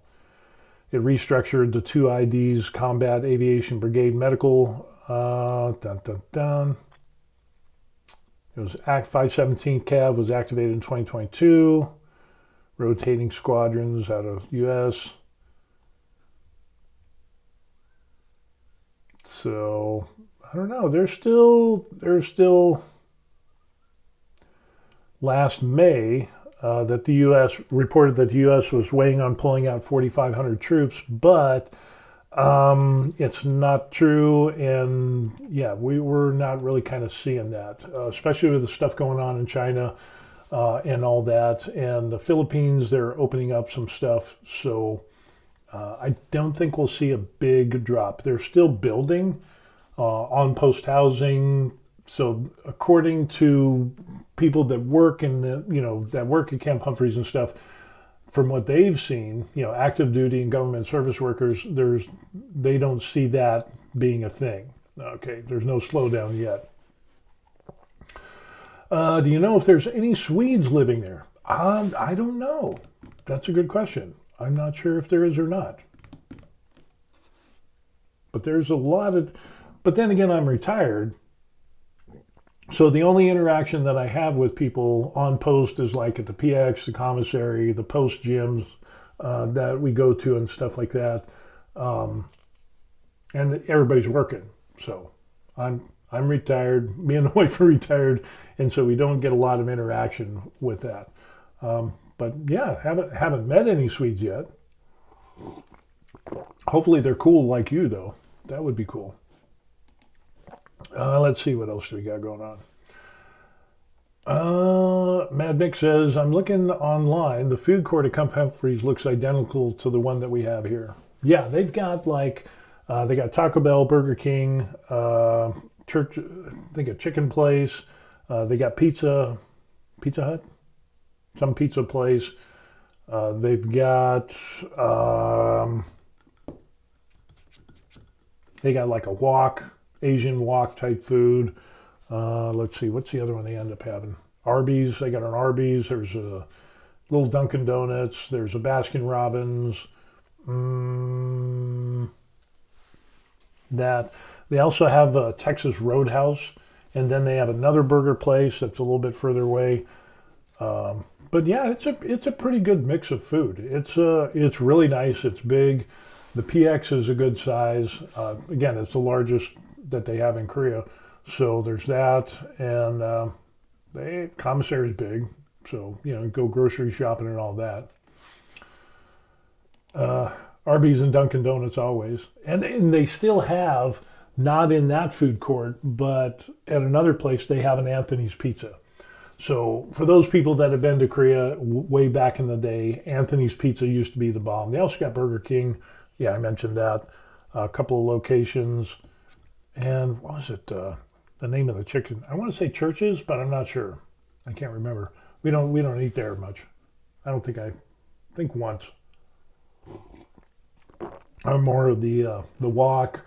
A: it restructured the 2 IDs, Combat Aviation Brigade Medical, It was Act 517 Cav was activated in 2022, rotating squadrons out of U.S. So I don't know. There's still last May that the U.S. reported that the U.S. was weighing on pulling out 4,500 troops, but it's not true, and we were not really kind of seeing that, especially with the stuff going on in China and all that, and the Philippines, they're opening up some stuff, so I don't think we'll see a big drop. They're still building on-post housing, so according to people that work in that work at Camp Humphreys and stuff, from what they've seen, active duty and government service workers, they don't see that being a thing. Okay, there's no slowdown yet. Do you know if there's any Swedes living there? I don't know. That's a good question. I'm not sure if there is or not. But there's a lot of... But then again, I'm retired. So the only interaction that I have with people on post is like at the PX, the commissary, the post gyms that we go to and stuff like that. And everybody's working. So I'm retired. Me and the wife are retired, and so we don't get a lot of interaction with that. But haven't met any Swedes yet. Hopefully they're cool like you, though. That would be cool. Let's see what else we got going on. Mad Mick says, I'm looking online. The food court at Camp Humphreys looks identical to the one that we have here. Yeah, they've got they got Taco Bell, Burger King, church, I think a chicken place. They got Pizza Hut, some pizza place. They've got they got like a wok, Asian wok type food. Let's see, what's the other one they end up having? Arby's. They got an Arby's. There's a little Dunkin' Donuts. There's a Baskin Robbins. That they also have a Texas Roadhouse, and then they have another burger place that's a little bit further away. But yeah, it's a pretty good mix of food. It's really nice. It's big. The PX is a good size. Again, it's the largest that they have in Korea. So there's that, and the commissary is big. So go grocery shopping and all that. Arby's and Dunkin' Donuts always. And they still have, not in that food court, but at another place, they have an Anthony's Pizza. So for those people that have been to Korea way back in the day, Anthony's Pizza used to be the bomb. They also got Burger King. Yeah, I mentioned that. A couple of locations. And what was it? The name of the chicken? I want to say Churches, but I'm not sure. I can't remember. We don't eat there much. I don't think I think once. I'm more of the wok,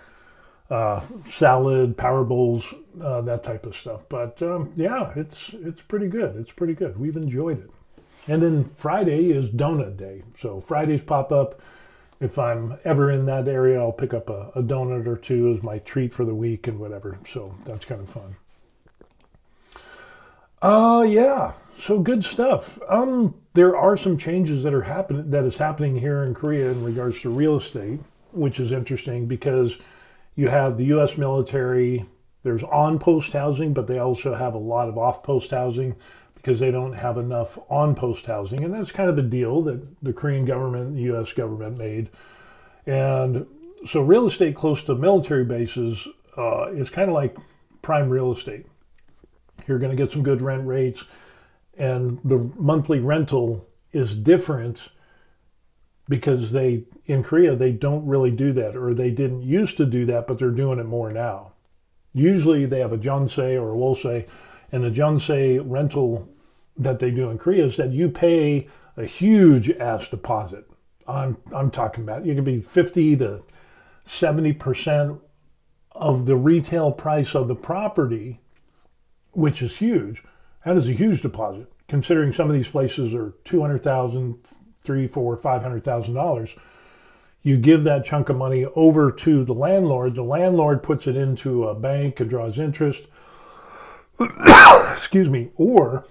A: salad, power bowls, that type of stuff. But yeah, it's pretty good. It's pretty good. We've enjoyed it. And then Friday is donut day. So Fridays pop up. If I'm ever in that area, I'll pick up a donut or two as my treat for the week and whatever. So that's kind of fun. Yeah. So good stuff. There are some changes that is happening here in Korea in regards to real estate, which is interesting because you have the U.S. military. There's on-post housing, but they also have a lot of off-post housing because they don't have enough on-post housing, and that's kind of a deal that the Korean government and the U.S. government made. And so real estate close to military bases is kind of like prime real estate. You're going to get some good rent rates, and the monthly rental is different because in Korea they don't really do that, or they didn't used to do that, but they're doing it more now. Usually they have a jeonsei or a wolsei, and the jeonsei rental that they do in Korea is that you pay a huge ass deposit. I'm talking about you could be 50 to 70% of the retail price of the property, which is huge. That is a huge deposit, considering some of these places are $200,000, $300,000, $400,000, $500,000. You give that chunk of money over to the landlord. The landlord puts it into a bank and draws interest. Excuse me. Or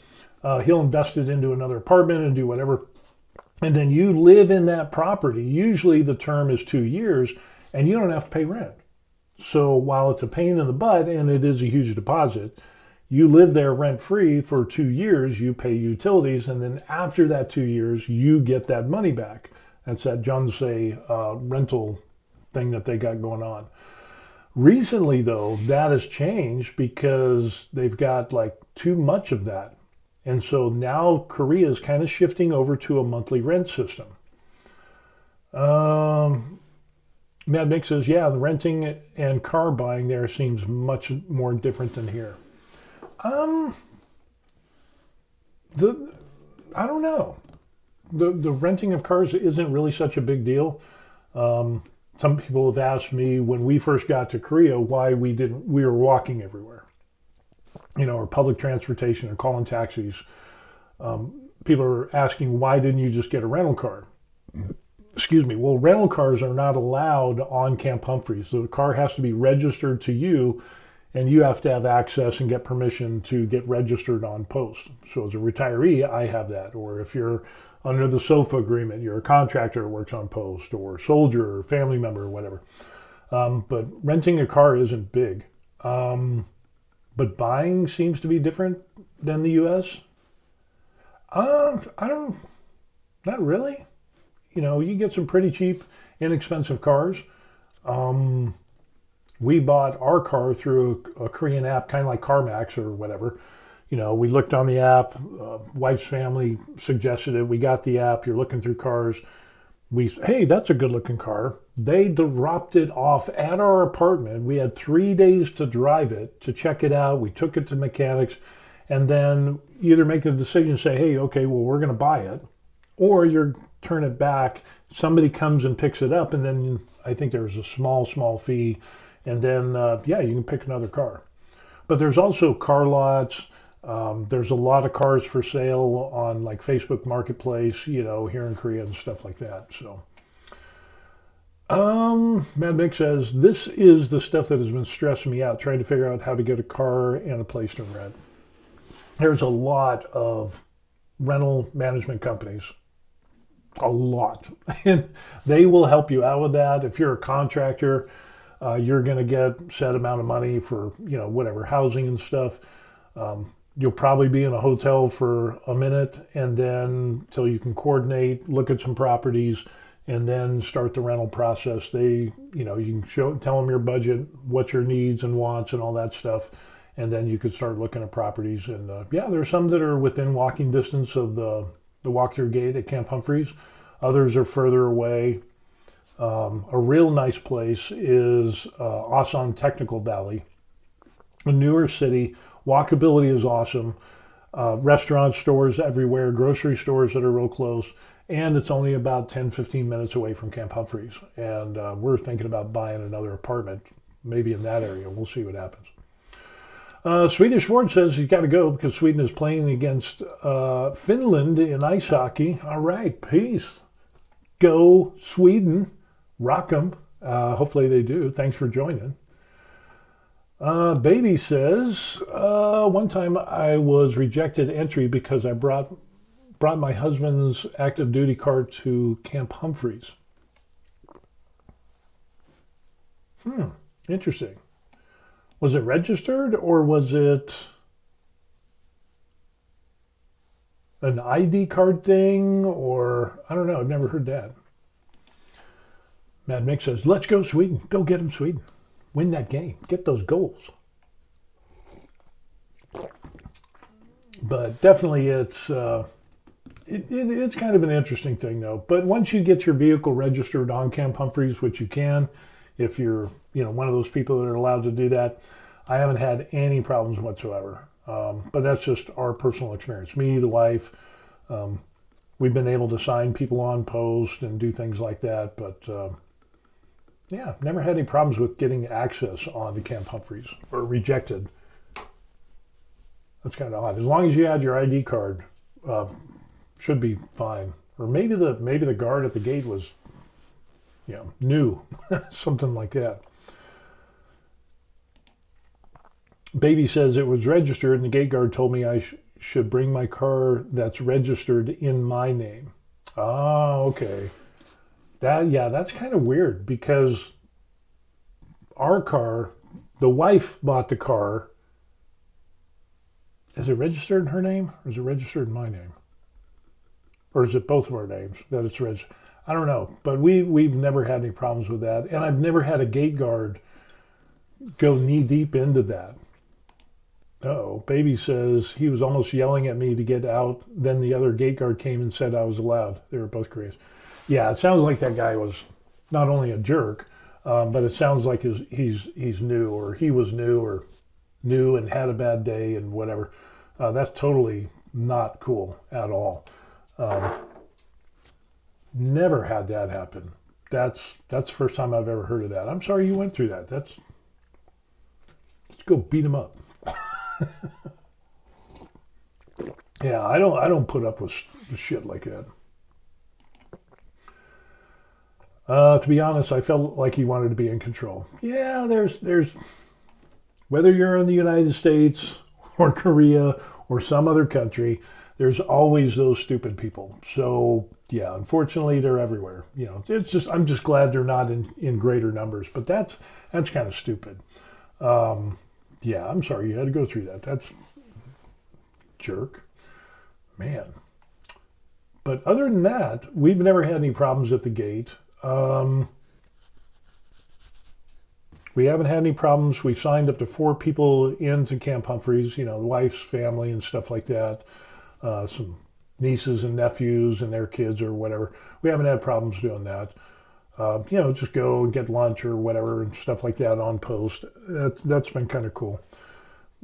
A: he'll invest it into another apartment and do whatever. And then you live in that property. Usually the term is 2 years, and you don't have to pay rent. So while it's a pain in the butt and it is a huge deposit, you live there rent-free for 2 years, you pay utilities, and then after that 2 years, you get that money back. That's that jeonsei rental thing that they got going on. Recently, though, that has changed because they've got like too much of that. And so now Korea is kind of shifting over to a monthly rent system. Mad Nick says, yeah, the renting and car buying there seems much more different than here. I don't know. The renting of cars isn't really such a big deal. Some people have asked me when we first got to Korea why we were walking everywhere, or public transportation or calling taxis. People are asking, why didn't you just get a rental car? Excuse me. Well, rental cars are not allowed on Camp Humphreys. The car has to be registered to you, and you have to have access and get permission to get registered on post. So as a retiree, I have that. Or if you're under the SOFA agreement, you're a contractor who works on post, or soldier, or family member, or whatever. But renting a car isn't big. But buying seems to be different than the U.S. Not really. You get some pretty cheap, inexpensive cars. We bought our car through a Korean app, kind of like CarMax or whatever. We looked on the app. Wife's family suggested it. We got the app. You're looking through cars. Hey, that's a good looking car. They dropped it off at our apartment. We had 3 days to drive it, to check it out. We took it to mechanics, and then either make the decision, say, hey, okay, well, we're going to buy it, or you're turn it back. Somebody comes and picks it up, and then I think there's a small fee, and then you can pick another car. But there's also car lots. There's a lot of cars for sale on like Facebook Marketplace, here in Korea and stuff like that. So, Mad Mick says, this is the stuff that has been stressing me out, trying to figure out how to get a car and a place to rent. There's a lot of rental management companies. A lot. And they will help you out with that. If you're a contractor, you're going to get set amount of money for, whatever, housing and stuff. You'll probably be in a hotel for a minute, and then till you can coordinate, look at some properties, and then start the rental process. You can tell them your budget, what your needs and wants and all that stuff, and then you could start looking at properties. And there's some that are within walking distance of the walk-through gate at Camp Humphreys. Others are further away. A real nice place is Asan Technical Valley, a newer city. Walkability is awesome. Restaurant stores everywhere, grocery stores that are real close, and it's only about 10-15 minutes away from Camp Humphreys. And we're thinking about buying another apartment, maybe in that area. We'll see what happens. Swedish Ford says he's got to go because Sweden is playing against Finland in ice hockey. All right, peace. Go Sweden. Rock 'em. Hopefully they do. Thanks for joining. Baby says, one time I was rejected entry because I brought my husband's active duty card to Camp Humphreys. Interesting. Was it registered or was it an ID card thing? Or I don't know. I've never heard that. Mad Mick says, let's go Sweden. Go get them, Sweden. Win that game. Get those goals. But definitely it's kind of an interesting thing, though. But once you get your vehicle registered on Camp Humphreys, which you can, if you're one of those people that are allowed to do that, I haven't had any problems whatsoever. But that's just our personal experience. Me, the wife, we've been able to sign people on post and do things like that. But never had any problems with getting access on to Camp Humphreys or rejected. That's kind of odd. As long as you had your ID card, should be fine. Or maybe the guard at the gate was, new, something like that. Baby says it was registered, and the gate guard told me I should bring my car that's registered in my name. Oh, okay. That's kind of weird because our car, the wife bought the car. Is it registered in her name or is it registered in my name? Or is it both of our names that it's registered? I don't know, but we've never had any problems with that. And I've never had a gate guard go knee deep into that. Baby says he was almost yelling at me to get out. Then the other gate guard came and said I was allowed. They were both crazy. Yeah, it sounds like that guy was not only a jerk, but it sounds like he's new, or he was new and had a bad day and whatever. That's totally not cool at all. Never had that happen. That's the first time I've ever heard of that. I'm sorry you went through that. Let's go beat him up. Yeah, I don't put up with shit like that. To be honest, I felt like he wanted to be in control. Yeah, there's whether you're in the United States or Korea or some other country, there's always those stupid people. So yeah, unfortunately, they're everywhere. I'm just glad they're not in greater numbers. But that's kind of stupid. Yeah, I'm sorry you had to go through that. That's jerk, man. But other than that, we've never had any problems at the gate. We haven't had any problems. We've signed up to 4 people into Camp Humphreys, the wife's family and stuff like that. Some nieces and nephews and their kids or whatever. We haven't had problems doing that. Just go and get lunch or whatever and stuff like that on post. That's been kind of cool.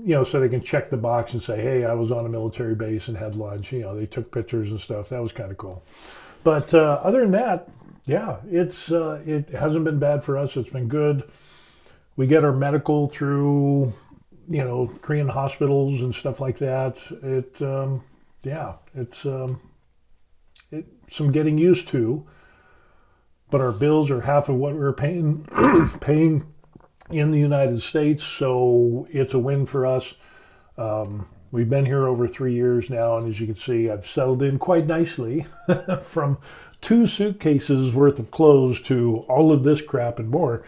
A: So they can check the box and say, hey, I was on a military base and had lunch. They took pictures and stuff. That was kind of cool. But other than that, yeah, it hasn't been bad for us. It's been good. We get our medical through, Korean hospitals and stuff like that. It's some getting used to. But our bills are half of what we were paying in the United States, so it's a win for us. We've been here over 3 years now, and as you can see, I've settled in quite nicely from 2 suitcases worth of clothes to all of this crap and more.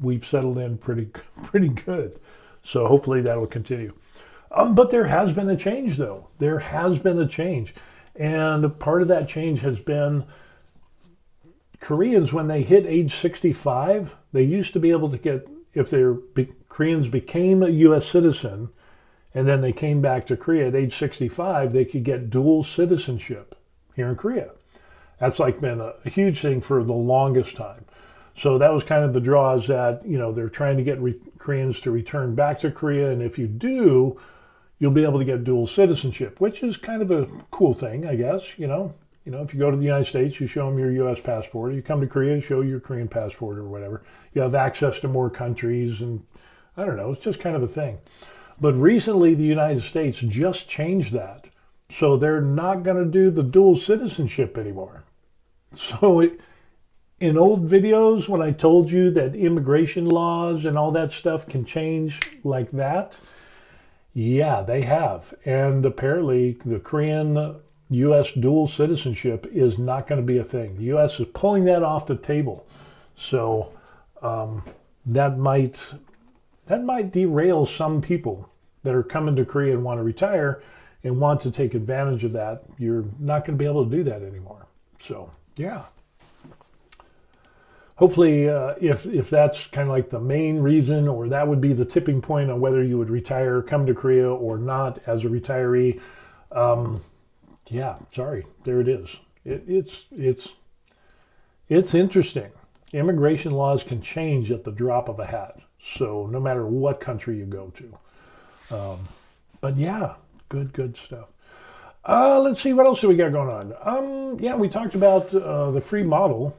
A: We've settled in pretty good. So hopefully that'll continue. But there has been a change, though. There has been a change. And part of that change has been Koreans, when they hit age 65, they used to be able to get, if Koreans became a U.S. citizen and then they came back to Korea at age 65, they could get dual citizenship here in Korea. That's like been a huge thing for the longest time. So that was kind of the draw, is that, they're trying to get Koreans to return back to Korea. And if you do, you'll be able to get dual citizenship, which is kind of a cool thing, I guess. If you go to the United States, you show them your U.S. passport. You come to Korea, show your Korean passport or whatever. You have access to more countries, and I don't know, it's just kind of a thing. But recently, the United States just changed that. So they're not going to do the dual citizenship anymore. So in old videos, when I told you that immigration laws and all that stuff can change like that, yeah, they have. And apparently the Korean U.S. dual citizenship is not going to be a thing. The U.S. is pulling that off the table. So that might derail some people that are coming to Korea and want to retire and want to take advantage of that. You're not going to be able to do that anymore. So, yeah. Hopefully, if that's kind of like the main reason, or that would be the tipping point on whether you would retire, come to Korea or not as a retiree, yeah, sorry, there it is. It's interesting. Immigration laws can change at the drop of a hat. So no matter what country you go to. But yeah, good stuff. Let's see, what else do we got going on? Yeah, we talked about the free model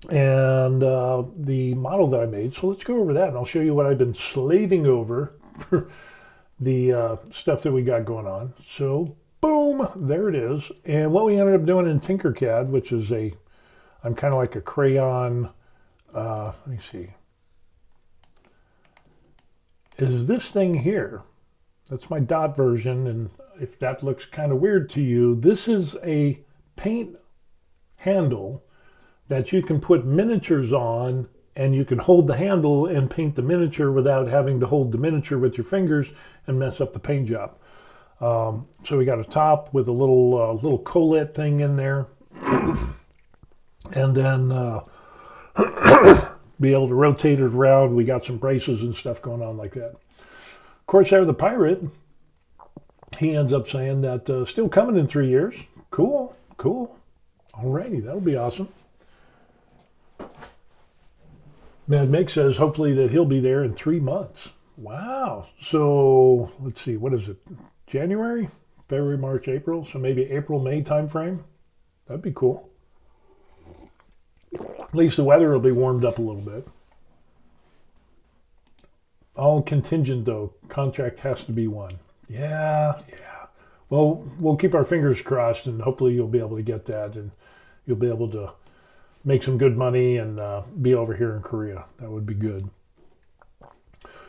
A: and the model that I made. So let's go over that, and I'll show you what I've been slaving over for the stuff that we got going on. So boom, there it is. And what we ended up doing in Tinkercad, which is I'm kind of like a crayon, let me see, is this thing here. That's my dot version, and if that looks kind of weird to you, this is a paint handle that you can put miniatures on, and you can hold the handle and paint the miniature without having to hold the miniature with your fingers and mess up the paint job. So we got a top with a little collet thing in there, and then be able to rotate it around. We got some braces and stuff going on like that. Of course, the pirate, he ends up saying that still coming in 3 years. Cool. Alrighty, that'll be awesome. Mad Mick says hopefully that he'll be there in 3 months. Wow. So let's see, what is it? January, February, March, April. So maybe April, May time frame. That'd be cool. At least the weather will be warmed up a little bit. All contingent though. Contract has to be won. Yeah. Well, we'll keep our fingers crossed, and hopefully you'll be able to get that, and you'll be able to make some good money and be over here in Korea. That would be good.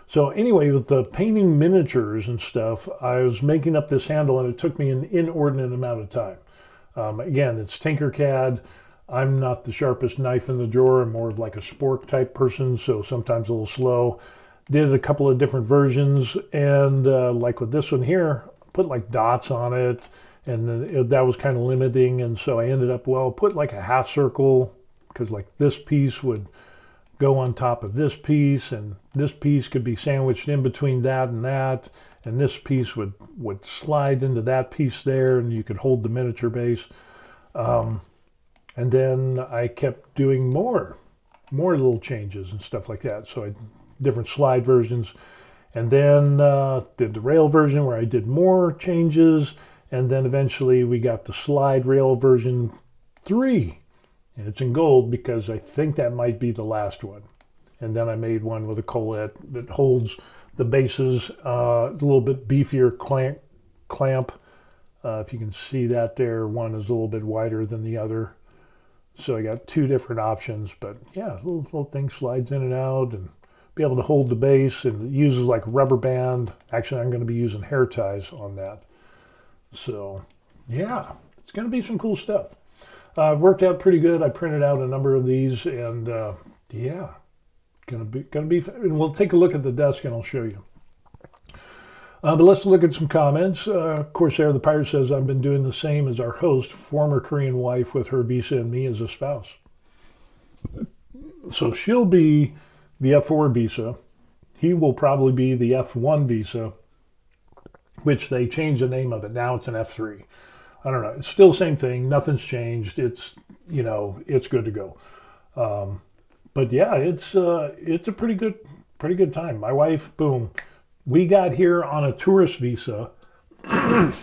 A: So anyway, with the painting miniatures and stuff, I was making up this handle, and it took me an inordinate amount of time. Again, it's Tinkercad. I'm not the sharpest knife in the drawer. I'm more of like a spork type person, so sometimes a little slow. Did a couple of different versions, and like with this one here, put like dots on it, and that was kind of limiting, and so I ended up, put like a half circle, because like this piece would go on top of this piece, and this piece could be sandwiched in between that, and this piece would slide into that piece there, and you could hold the miniature base. And then I kept doing more little changes and stuff like that. So different slide versions, and then did the rail version where I did more changes, and then eventually we got the slide rail version 3. And it's in gold because I think that might be the last one. And then I made one with a collet that holds the bases, a little bit beefier clamp. If you can see that there, one is a little bit wider than the other. So I got 2 different options, but yeah, little thing slides in and out, and be able to hold the base, and it uses like rubber band. Actually, I'm going to be using hair ties on that. So yeah, it's going to be some cool stuff. Worked out pretty good. I printed out a number of these, and yeah, gonna be. And we'll take a look at the desk, and I'll show you. But let's look at some comments. Corsair the Pirate says, I've been doing the same as our host, former Korean wife with her visa and me as a spouse. So she'll be the F4 visa. He will probably be the F1 visa, which they changed the name of it. Now it's an F3. I don't know. It's still the same thing. Nothing's changed. It's, it's good to go. But yeah, it's a pretty good time. My wife, boom. We got here on a tourist visa.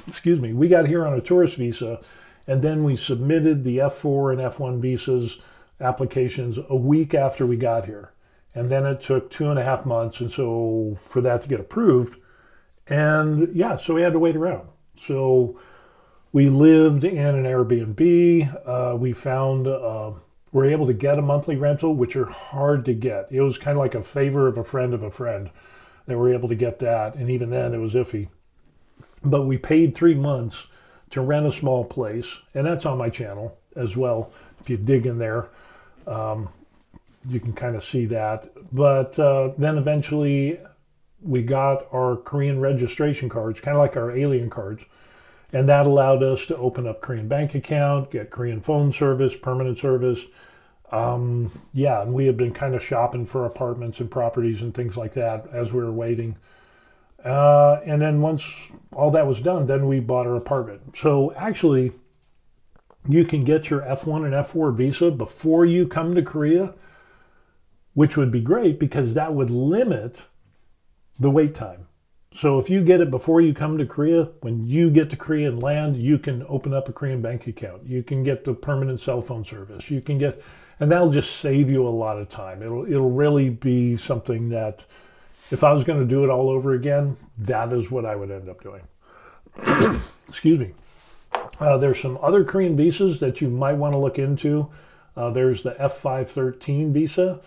A: Excuse me. We got here on a tourist visa, and then we submitted the F4 and F1 visas applications a week after we got here. And then it took 2.5 months, and so for that to get approved. And yeah, so we had to wait around. So we lived in an Airbnb. We found we're able to get a monthly rental, which are hard to get. It was kind of like a favor of a friend that we're able to get that, and even then it was iffy. But we paid 3 months to rent a small place, and that's on my channel as well. If you dig in there, you can kind of see that. But then eventually we got our Korean registration cards, kind of like our alien cards, and that allowed us to open up Korean bank account, get Korean phone service, permanent service. Yeah, and we had been kind of shopping for apartments and properties and things like that as we were waiting. And then once all that was done, then we bought our apartment. So actually, you can get your F1 and F4 visa before you come to Korea, which would be great because that would limit the wait time. So if you get it before you come to Korea, when you get to Korea and land, you can open up a Korean bank account. You can get the permanent cell phone service. You can get, and that'll just save you a lot of time. It'll really be something that, if I was going to do it all over again, that is what I would end up doing. Excuse me. There's some other Korean visas that you might want to look into. There's the F513 visa,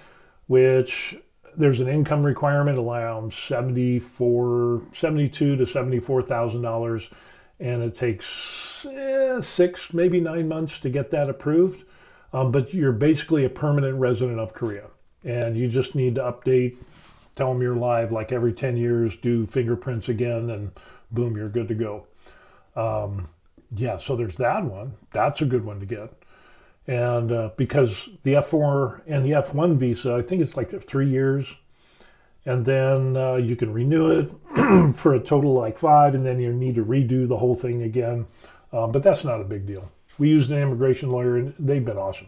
A: which there's an income requirement around $72,000 to $74,000, and it takes 6, maybe 9 months to get that approved. But you're basically a permanent resident of Korea, and you just need to update, tell them you're live like every 10 years, do fingerprints again, and boom, you're good to go. Yeah, so there's that one. That's a good one to get. And because the F4 and the F1 visa, I think it's like 3 years. And then you can renew it for a total like 5, and then you need to redo the whole thing again. But that's not a big deal. We used an immigration lawyer, and they've been awesome.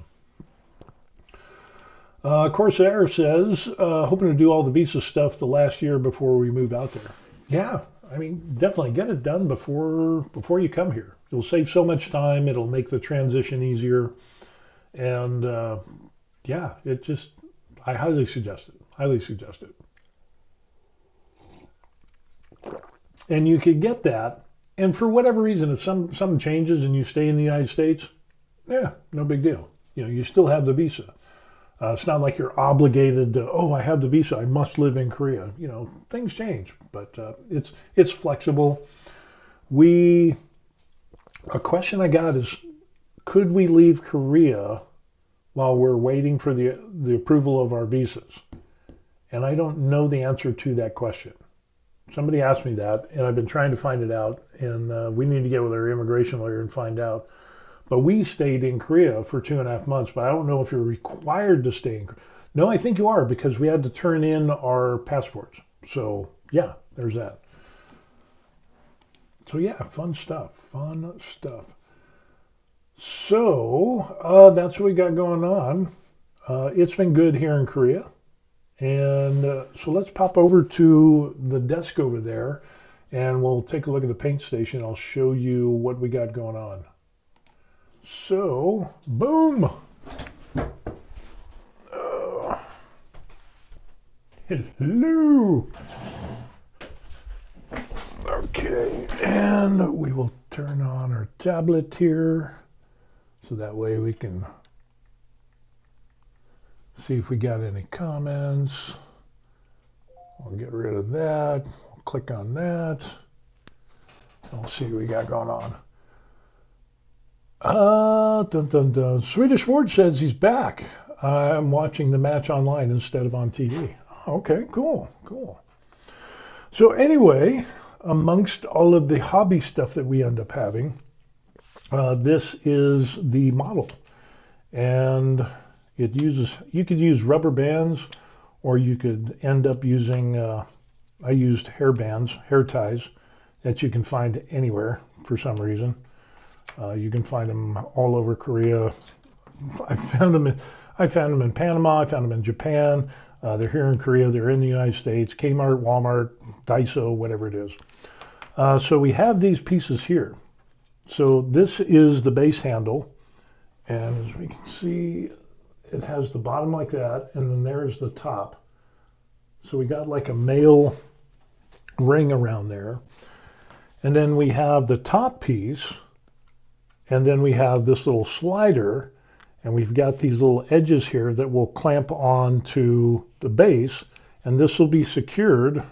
A: Corsair says, hoping to do all the visa stuff the last year before we move out there. Yeah, I mean, definitely get it done before you come here. It'll save so much time. It'll make the transition easier. And yeah, I highly suggest it. Highly suggest it. And you could get that. And for whatever reason, if something changes and you stay in the United States, yeah, no big deal. You still have the visa. It's not like you're obligated to, I have the visa, I must live in Korea. Things change, but it's flexible. A question I got is, could we leave Korea while we're waiting for the approval of our visas? And I don't know the answer to that question. Somebody asked me that, and I've been trying to find it out, and we need to get with our immigration lawyer and find out. But we stayed in Korea for 2.5 months, but I don't know if you're required to stay in Korea. No, I think you are, because we had to turn in our passports. So yeah, there's that. So yeah, fun stuff. So that's what we got going on. It's been good here in Korea. And so let's pop over to the desk over there, and we'll take a look at the paint station. I'll show you what we got going on. So, boom. Hello. Okay, and we will turn on our tablet here, so that way we can see if we got any comments. I'll get rid of that. I'll click on that. I'll see what we got going on. Swedish Ford says he's back. I'm watching the match online instead of on TV. Okay, cool. So anyway, amongst all of the hobby stuff that we end up having, this is the model. And it uses, you could use rubber bands, or you could end up using, I used hair bands, hair ties, that you can find anywhere for some reason. You can find them all over Korea. I found them in Panama, I found them in Japan. They're here in Korea, they're in the United States, Kmart, Walmart, Daiso, whatever it is. So we have these pieces here. So this is the base handle. And as we can see, it has the bottom like that, and then there's the top. So we got like a male ring around there. And then we have the top piece, and then we have this little slider, and we've got these little edges here that will clamp on to the base, and this will be secured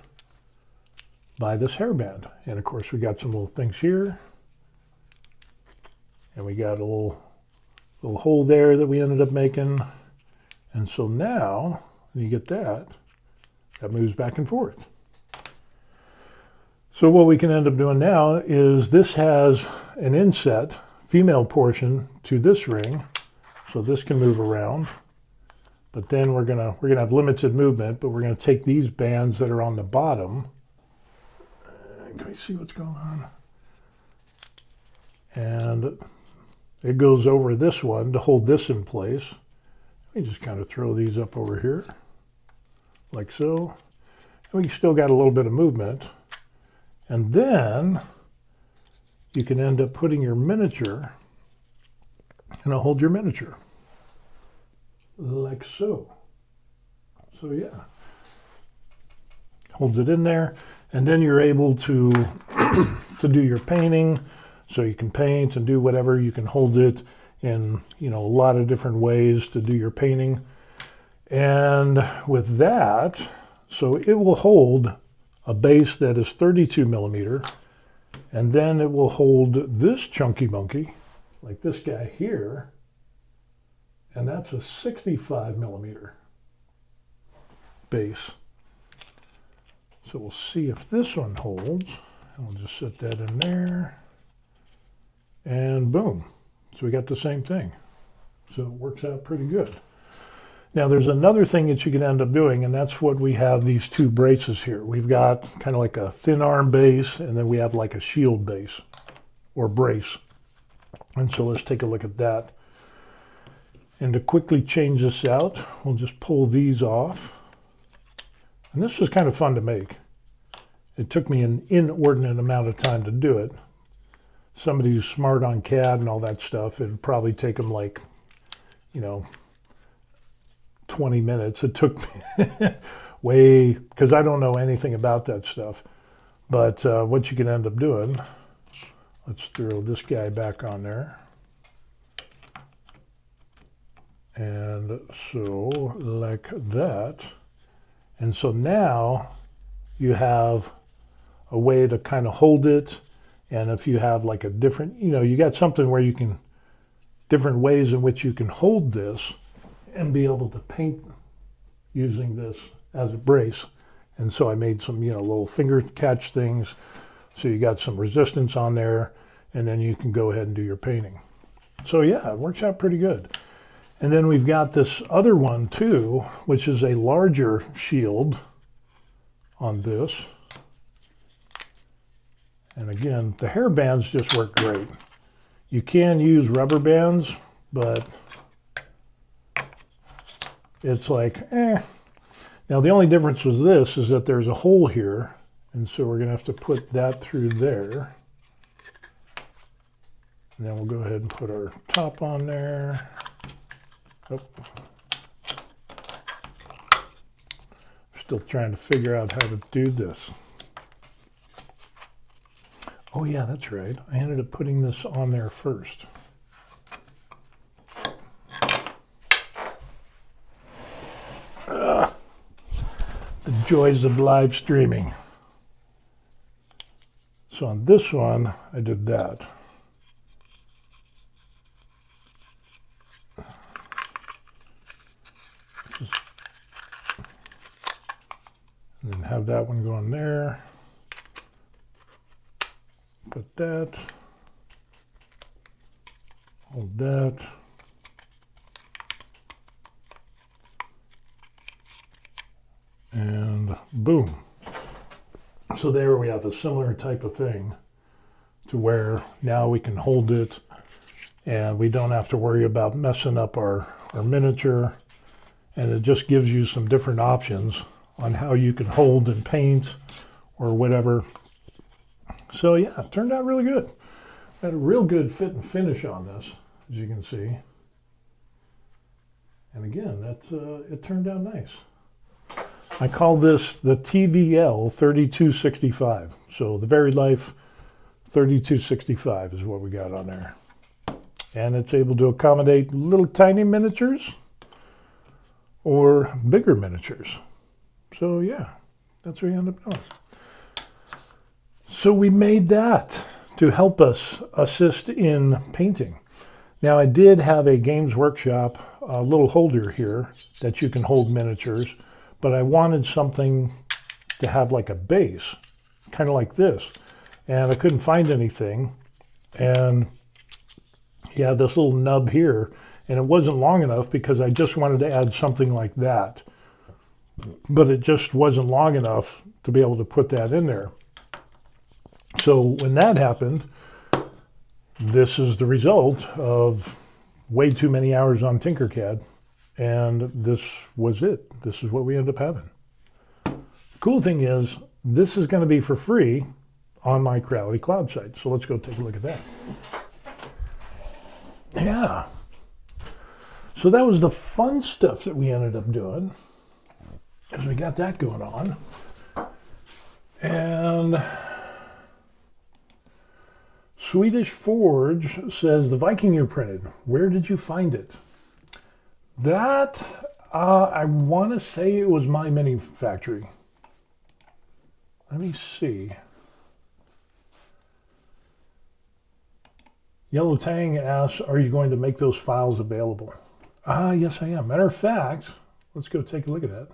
A: by this hairband. And of course we got some little things here, and we got a little hole there that we ended up making. And so now you get that moves back and forth. So what we can end up doing now is this has an inset female portion to this ring, so this can move around. But then we're gonna have limited movement, but we're gonna take these bands that are on the bottom. Can we see what's going on? And it goes over this one to hold this in place. We just kind of throw these up over here, like so. And we still got a little bit of movement. And then you can end up putting your miniature, and it'll hold your miniature, like so. So yeah, holds it in there, and then you're able to to do your painting. So you can paint and do whatever. You can hold it in, you know, a lot of different ways to do your painting. And with that, so it will hold a base that is 32 millimeter, and then it will hold this chunky monkey, like this guy here, and that's a 65 millimeter base. So we'll see if this one holds, and we'll just set that in there. And boom, so we got the same thing. So it works out pretty good. Now there's another thing that you can end up doing, and that's what we have these two braces here. We've got kind of like a thin arm base, and then we have like a shield base or brace. And so let's take a look at that. And to quickly change this out, we'll just pull these off. And this was kind of fun to make. It took me an inordinate amount of time to do it. Somebody who's smart on CAD and all that stuff, it'd probably take them like, you know, 20 minutes. It took me way, because I don't know anything about that stuff. But what you can end up doing, let's throw this guy back on there. And so like that. And so now you have a way to kind of hold it. And if you have like a different, you know, you got something where you can, different ways in which you can hold this and be able to paint using this as a brace. And so I made some, you know, little finger catch things. So you got some resistance on there, and then you can go ahead and do your painting. So yeah, it works out pretty good. And then we've got this other one too, which is a larger shield on this. And again, the hair bands just work great. You can use rubber bands, but it's like, eh. Now the only difference with this is that there's a hole here, and so we're gonna have to put that through there. And then we'll go ahead and put our top on there. Oh. Still trying to figure out how to do this. Oh yeah, that's right. I ended up putting this on there first. The joys of live streaming. So on this one, I did that. And then have that one go on there. Put that. Hold that. And boom. So there we have a similar type of thing to where now we can hold it and we don't have to worry about messing up our miniature. And it just gives you some different options on how you can hold and paint or whatever. So yeah, it turned out really good. Had a real good fit and finish on this, as you can see. And again, it turned out nice. I call this the TVL 3265. So the Very Life 3265 is what we got on there. And it's able to accommodate little tiny miniatures or bigger miniatures. So yeah, that's what we end up doing. So we made that to help us assist in painting. Now I did have a Games Workshop little holder here that you can hold miniatures, but I wanted something to have like a base, kind of like this. And I couldn't find anything. And yeah, this little nub here, and it wasn't long enough because I just wanted to add something like that. But it just wasn't long enough to be able to put that in there. So when that happened, this is the result of way too many hours on Tinkercad. And this was it. This is what we ended up having. The cool thing is, this is going to be for free on my Creality Cloud site. So let's go take a look at that. Yeah. So that was the fun stuff that we ended up doing, as we got that going on. And Swedish Forge says, the Viking you printed, where did you find it? That, I want to say it was my mini factory. Let me see. Yellow Tang asks, are you going to make those files available? Yes, I am. Matter of fact, let's go take a look at that.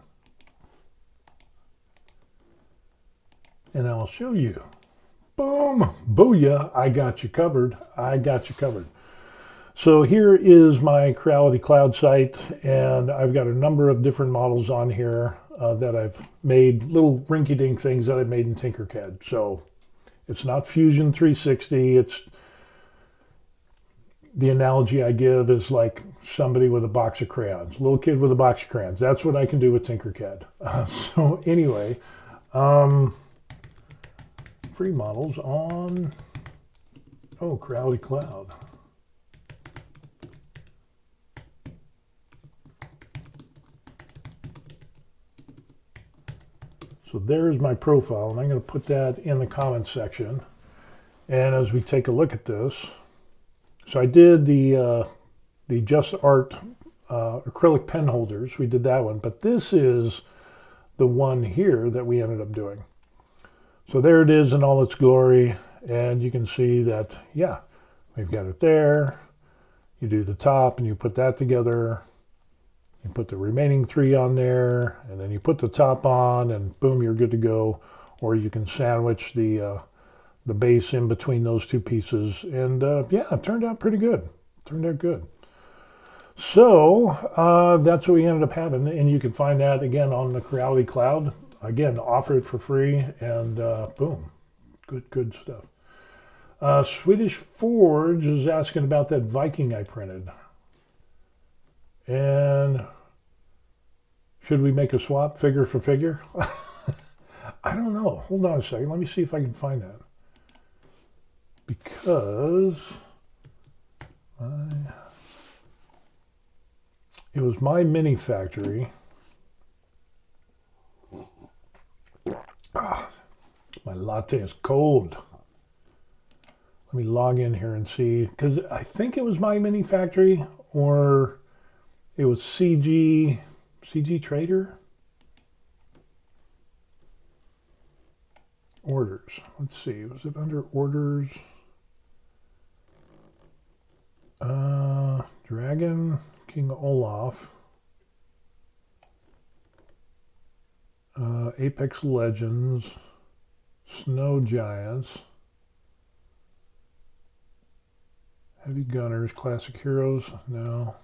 A: And I'll show you. Boom, booyah, I got you covered. I got you covered. So here is my Creality Cloud site, and I've got a number of different models on here that I've made, little rinky-dink things that I made in Tinkercad. So it's not Fusion 360, it's the analogy I give is like somebody with a box of crayons, little kid with a box of crayons. That's what I can do with Tinkercad. So anyway, free models on, Creality Cloud. So there's my profile, and I'm going to put that in the comments section. And as we take a look at this, so I did the Just Art acrylic pen holders. We did that one, but this is the one here that we ended up doing. So there it is in all its glory, and you can see that, yeah, we've got it there. You do the top, and you put that together. You put the remaining three on there, and then you put the top on, and boom, you're good to go. Or you can sandwich the base in between those two pieces, and yeah, it turned out pretty good. Turned out good. So that's what we ended up having, and you can find that again on the Creality Cloud. Again, offer it for free, and boom, good stuff. Swedish Forge is asking about that Viking I printed. And should we make a swap figure for figure? I don't know. Hold on a second. Let me see if I can find that. Because it was my mini factory. My latte is cold. Let me log in here and see, because I think it was my mini factory, or it was CG Trader. Orders. Let's see. Was it under orders? Dragon, King Olaf, Apex Legends, Snow Giants,
B: Heavy Gunners, Classic Heroes. No.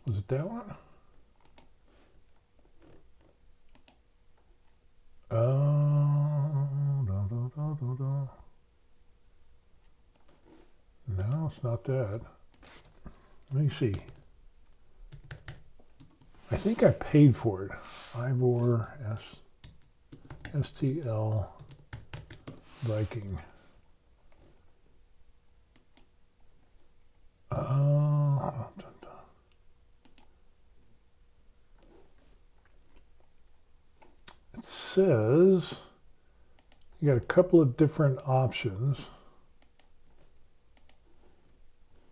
B: Was it that one? No, it's not that. Let me see. I think I paid for it. Ivor STL Viking. It says you got a couple of different options,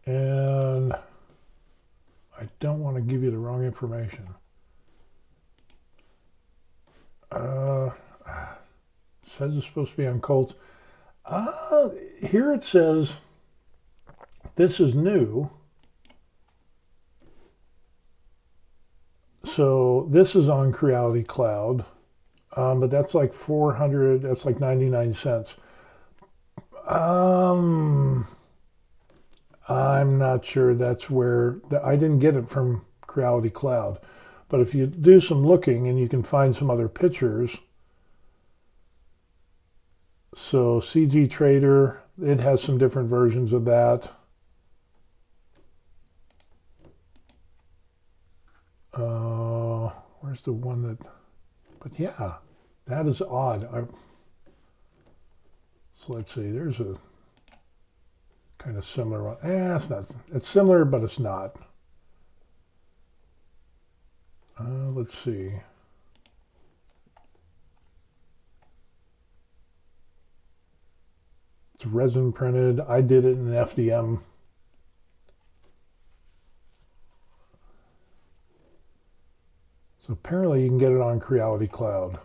B: and I don't want to give you the wrong information. Says it's supposed to be on Colts. Here it says this is new. So this is on Creality Cloud, but that's like 400. That's like 99 cents. I'm not sure that's where I didn't get it from Creality Cloud, but if you do some looking and you can find some other pictures. So CG Trader, it has some different versions of that. Where's the one that? But yeah, that is odd. So let's see. There's a kind of similar one. It's not. It's similar, but it's not. Let's see. It's resin printed. I did it in FDM. So apparently you can get it on Creality Cloud.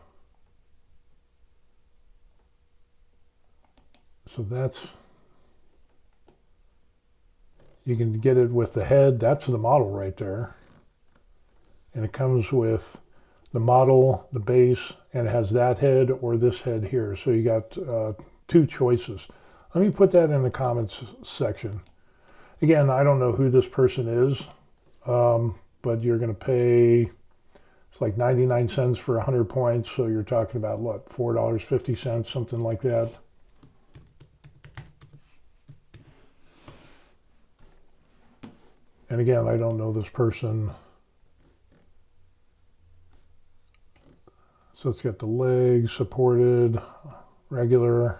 B: So that's, you can get it with the head. That's the model right there. And it comes with the model, the base, and it has that head or this head here. So you got two choices. Let me put that in the comments section. Again, I don't know who this person is, but you're going to pay, it's like 99 cents for 100 points. So you're talking about what, $4.50, something like that. And again, I don't know this person. So it's got the legs supported, regular.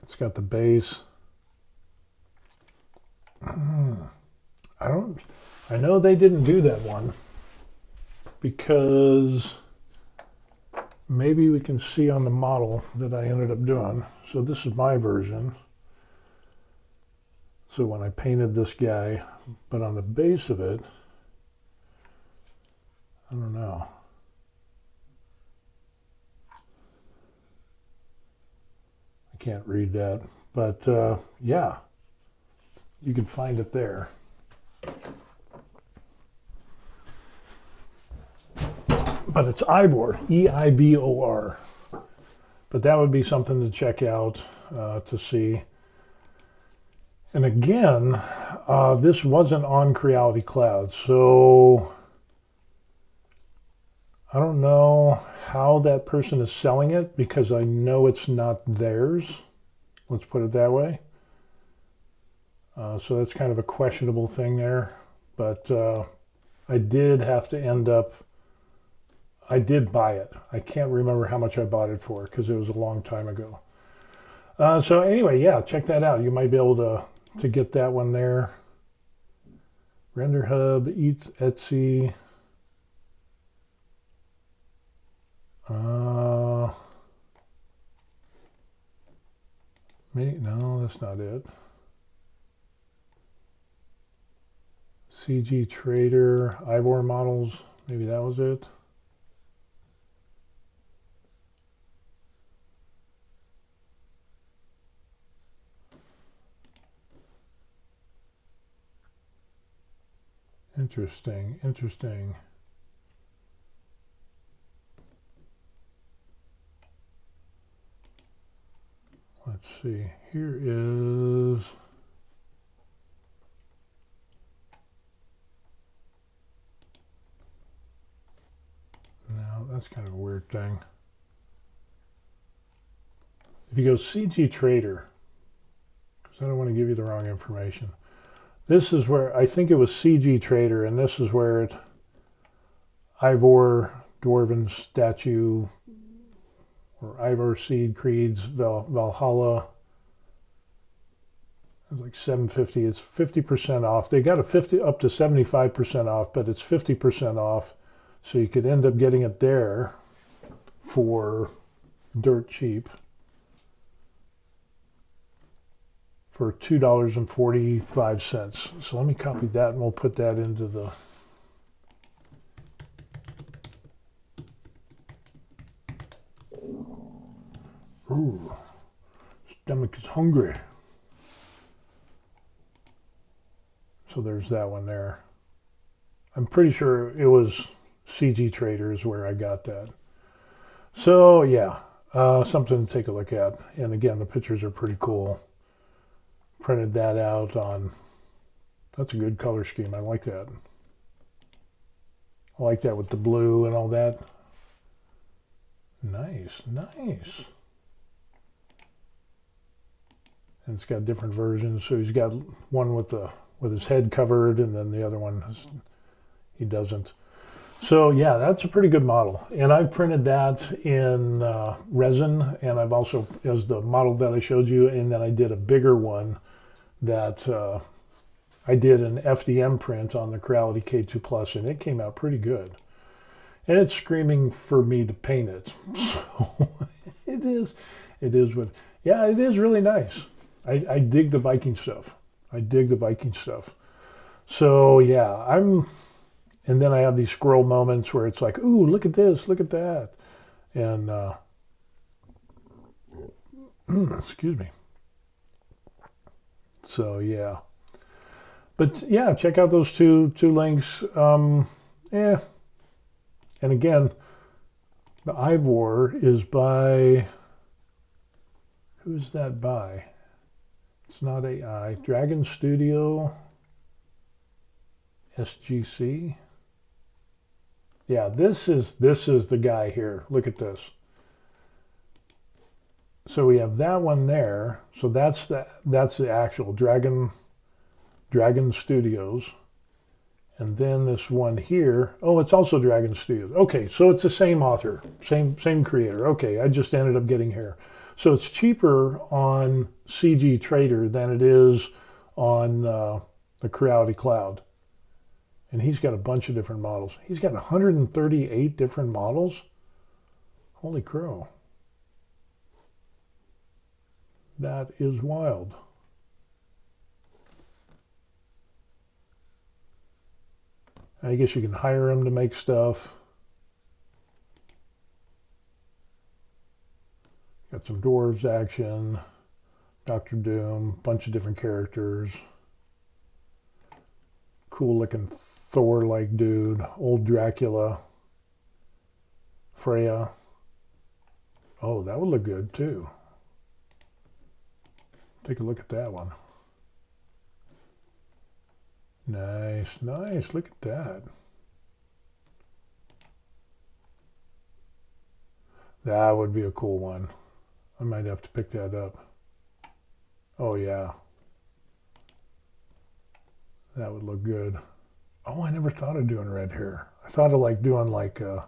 B: It's got the base. I know they didn't do that one because maybe we can see on the model that I ended up doing. So this is my version. So when I painted this guy, but on the base of it, I don't know. I can't read that, but yeah, you can find it there. But it's Ivor, E-I-V-O-R. But that would be something to check out to see. And again, this wasn't on Creality Cloud, so I don't know how that person is selling it because I know it's not theirs. Let's put it that way. So that's kind of a questionable thing there. But I did have to end up, I did buy it. I can't remember how much I bought it for because it was a long time ago. So anyway, yeah, check that out. You might be able to get that one there. Render Hub, Eats Etsy. No, that's not it. CG Trader, Ivor Models, maybe that was it. Interesting, interesting. let's see, here is, now that's kind of a weird thing. If you go CG Trader, because I don't want to give you the wrong information, this is where, I think it was CG Trader, and this is where it, Ivor, Dwarven Statue, or Ivor Seed Creeds, Valhalla. It's like $7.50. It's 50% off. They got a 50 up to 75% off, but it's 50% off. So you could end up getting it there for dirt cheap for $2.45. So let me copy that and we'll put that into the ooh, stomach is hungry. So there's that one there. I'm pretty sure it was CG Traders where I got that. So yeah, something to take a look at. And again, the pictures are pretty cool. Printed that out on, that's a good color scheme. I like that. I like that with the blue and all that. Nice, nice. And it's got different versions. So he's got one with his head covered, and then the other one he doesn't. So yeah, that's a pretty good model. And I've printed that in resin, and I've also, as the model that I showed you, and then I did a bigger one that I did an FDM print on the Creality K2 Plus, and it came out pretty good. And it's screaming for me to paint it. So it is what, yeah, it is really nice. I dig the Viking stuff. I dig the Viking stuff. So yeah, and then I have these squirrel moments where it's like, ooh, look at this, look at that. And, excuse me. So yeah. But yeah, check out those two links. Yeah. And again, the Ivor is by, who's that by? It's not AI. Dragon Studio SGC. Yeah, this is the guy here. Look at this. So we have that one there. So that's the actual Dragon Studios. And then this one here, oh, it's also Dragon Studios. Okay, so it's the same author, same creator. Okay, I just ended up getting here. So it's cheaper on CG Trader than it is on the Creality Cloud. And he's got a bunch of different models. He's got 138 different models. Holy crow. That is wild. I guess you can hire him to make stuff. Got some dwarves action, Doctor Doom, bunch of different characters. Cool looking Thor-like dude, old Dracula, Freya. Oh, that would look good too. Take a look at that one. Nice, nice. Look at that. That would be a cool one. I might have to pick that up. Oh yeah. That would look good. Oh, I never thought of doing red hair. I thought of like doing like a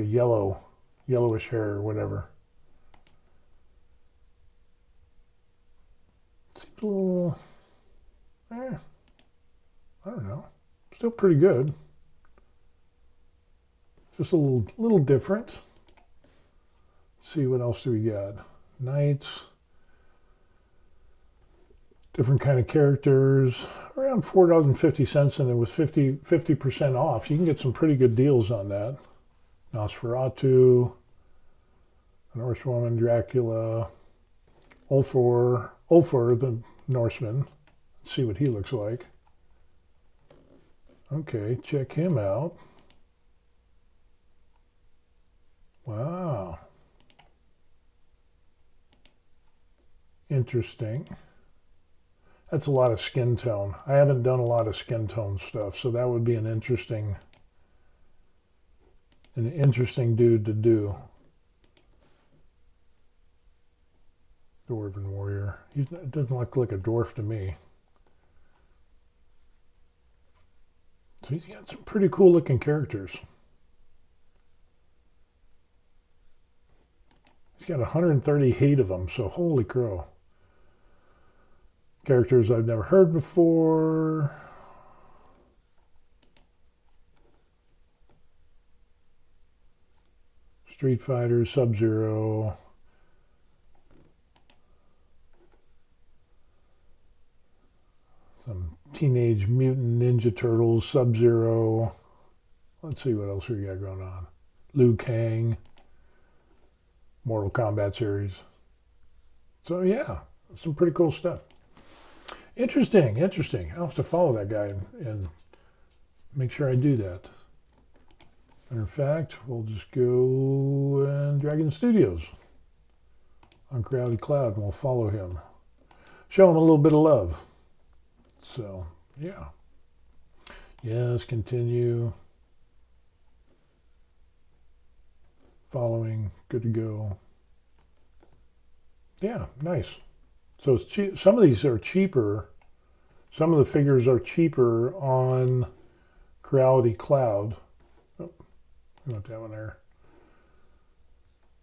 B: yellowish hair or whatever. Seems a little, I don't know. Still pretty good. Just a little different. Let's see, what else do we got? Knights. Different kind of characters. Around $4.50, and it was 50% off. You can get some pretty good deals on that. Nosferatu, Norsewoman, Dracula, Ulfor the Norseman. Let's see what he looks like. Okay, check him out. Wow. interesting. That's a lot of skin tone. I haven't done a lot of skin tone stuff, so that would be an interesting dude to do. Dwarven warrior. He doesn't look like a dwarf to me. So he's got some pretty cool looking characters. He's got 138 of them, so holy crow. Characters I've never heard before. Street Fighter, Sub-Zero. Some Teenage Mutant Ninja Turtles, Sub-Zero. Let's see what else we got going on. Liu Kang. Mortal Kombat series. So yeah, some pretty cool stuff. Interesting. I'll have to follow that guy and make sure I do that. Matter of fact, we'll just go and Dragon Studios on Crowded Cloud and we'll follow him. Show him a little bit of love. So, yeah. Yes, continue. Following, good to go. Yeah, nice. So it's cheap. Some of these are cheaper. Some of the figures are cheaper on Creality Cloud. Oh, I got that one there.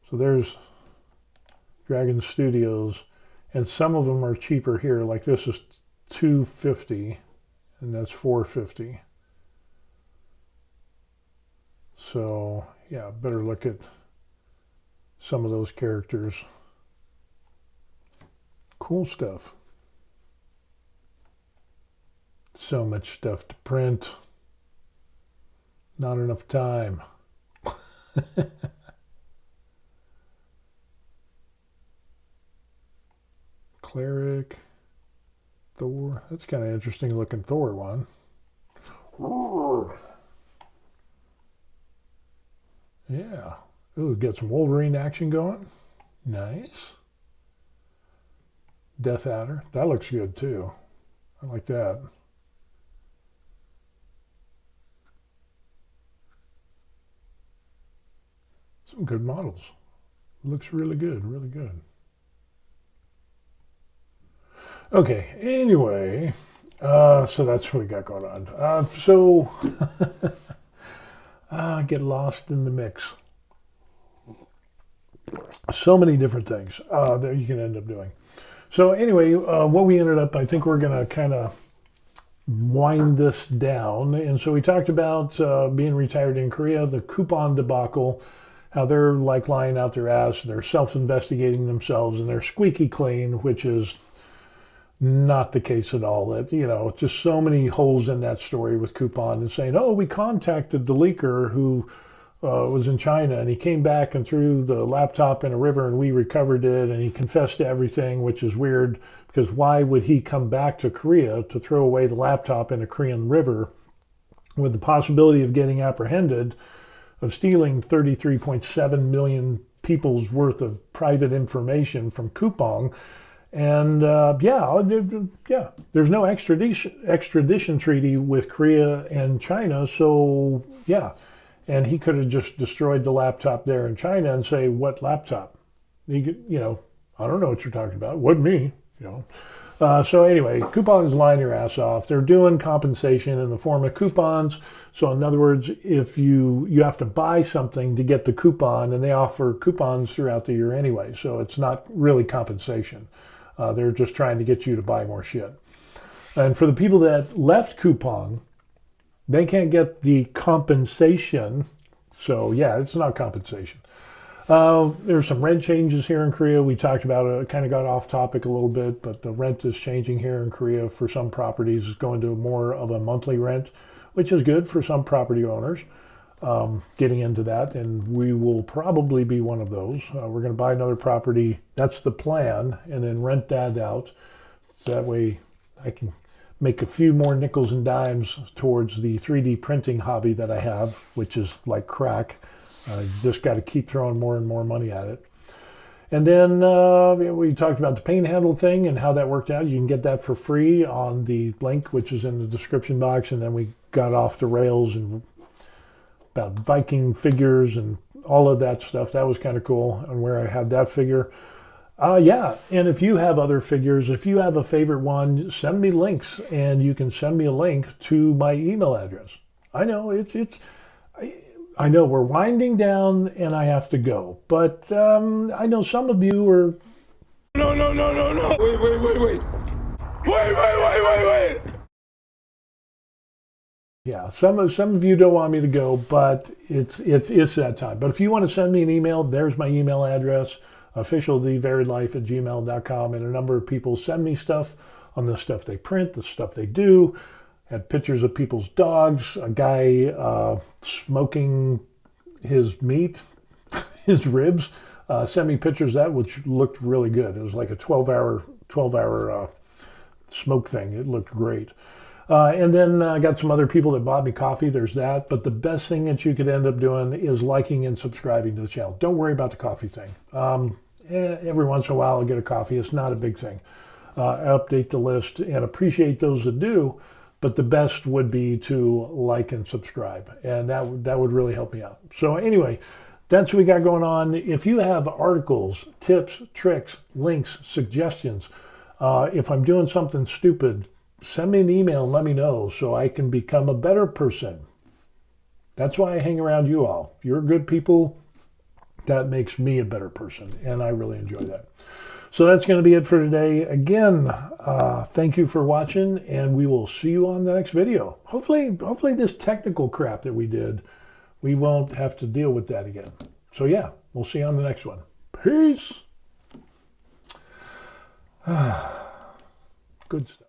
B: So there's Dragon Studios, and some of them are cheaper here. Like this is $250, and that's $450. So yeah, better look at some of those characters. Cool stuff. So much stuff to print. Not enough time. Cleric. Thor. That's kind of interesting looking Thor one. Yeah. Ooh, get some Wolverine action going. Nice. Death Adder. That looks good too. I like that. Some good models. Looks really good, really good. Okay, anyway, so that's what we got going on. Get lost in the mix. So many different things that you can end up doing. So anyway, what we ended up, I think we're going to kind of wind this down. And so we talked about being retired in Korea, the Coupang debacle, how they're like lying out their ass, they're self-investigating themselves, and they're squeaky clean, which is not the case at all. That, you know, just so many holes in that story with Coupang and saying, oh, we contacted the leaker who was in China, and he came back and threw the laptop in a river and we recovered it, and he confessed to everything, which is weird because why would he come back to Korea to throw away the laptop in a Korean river with the possibility of getting apprehended of stealing 33.7 million people's worth of private information from Coupang? And there's no extradition treaty with Korea and China, so yeah. And he could have just destroyed the laptop there in China and say, what laptop? I don't know what you're talking about. Wasn't me, So anyway, Coupang is lying your ass off. They're doing compensation in the form of coupons. So in other words, if you have to buy something to get the coupon, and they offer coupons throughout the year anyway, so it's not really compensation. They're just trying to get you to buy more shit. And for the people that left Coupang, they can't get the compensation. So yeah, it's not compensation. There's some rent changes here in Korea. We talked about it. Kind of got off topic a little bit, but the rent is changing here in Korea for some properties. It's going to more of a monthly rent, which is good for some property owners. Getting into that, and we will probably be one of those. We're going to buy another property. That's the plan, and then rent that out. So that way I can make a few more nickels and dimes towards the 3D printing hobby that I have, which is like crack. I just got to keep throwing more and more money at it. And then we talked about the paint handle thing and how that worked out. You can get that for free on the link, which is in the description box. And then we got off the rails and about Viking figures and all of that stuff. That was kind of cool, and where I had that figure. Yeah, and if you have other figures, if you have a favorite one, send me links, and you can send me a link to my email address. I know I know we're winding down, and I have to go, but I know some of you are. No! Wait! Yeah, some of you don't want me to go, but it's that time. But if you want to send me an email, there's my email address, officialthevariedlife@gmail.com, and a number of people send me stuff on the stuff they print, the stuff they do. Had pictures of people's dogs, a guy smoking his meat, his ribs. Sent me pictures of that, which looked really good. It was like a 12-hour smoke thing. It looked great. And then I got some other people that bought me coffee. There's that. But the best thing that you could end up doing is liking and subscribing to the channel. Don't worry about the coffee thing. Every once in a while I'll get a coffee. It's not a big thing. I update the list and appreciate those that do. But the best would be to like and subscribe. And that would really help me out. So anyway, that's what we got going on. If you have articles, tips, tricks, links, suggestions, if I'm doing something stupid, send me an email and let me know so I can become a better person. That's why I hang around you all. You're good people. That makes me a better person, and I really enjoy that. So that's going to be it for today. Again, thank you for watching, and we will see you on the next video. Hopefully this technical crap that we did, we won't have to deal with that again. So yeah, we'll see you on the next one. Peace. Good stuff.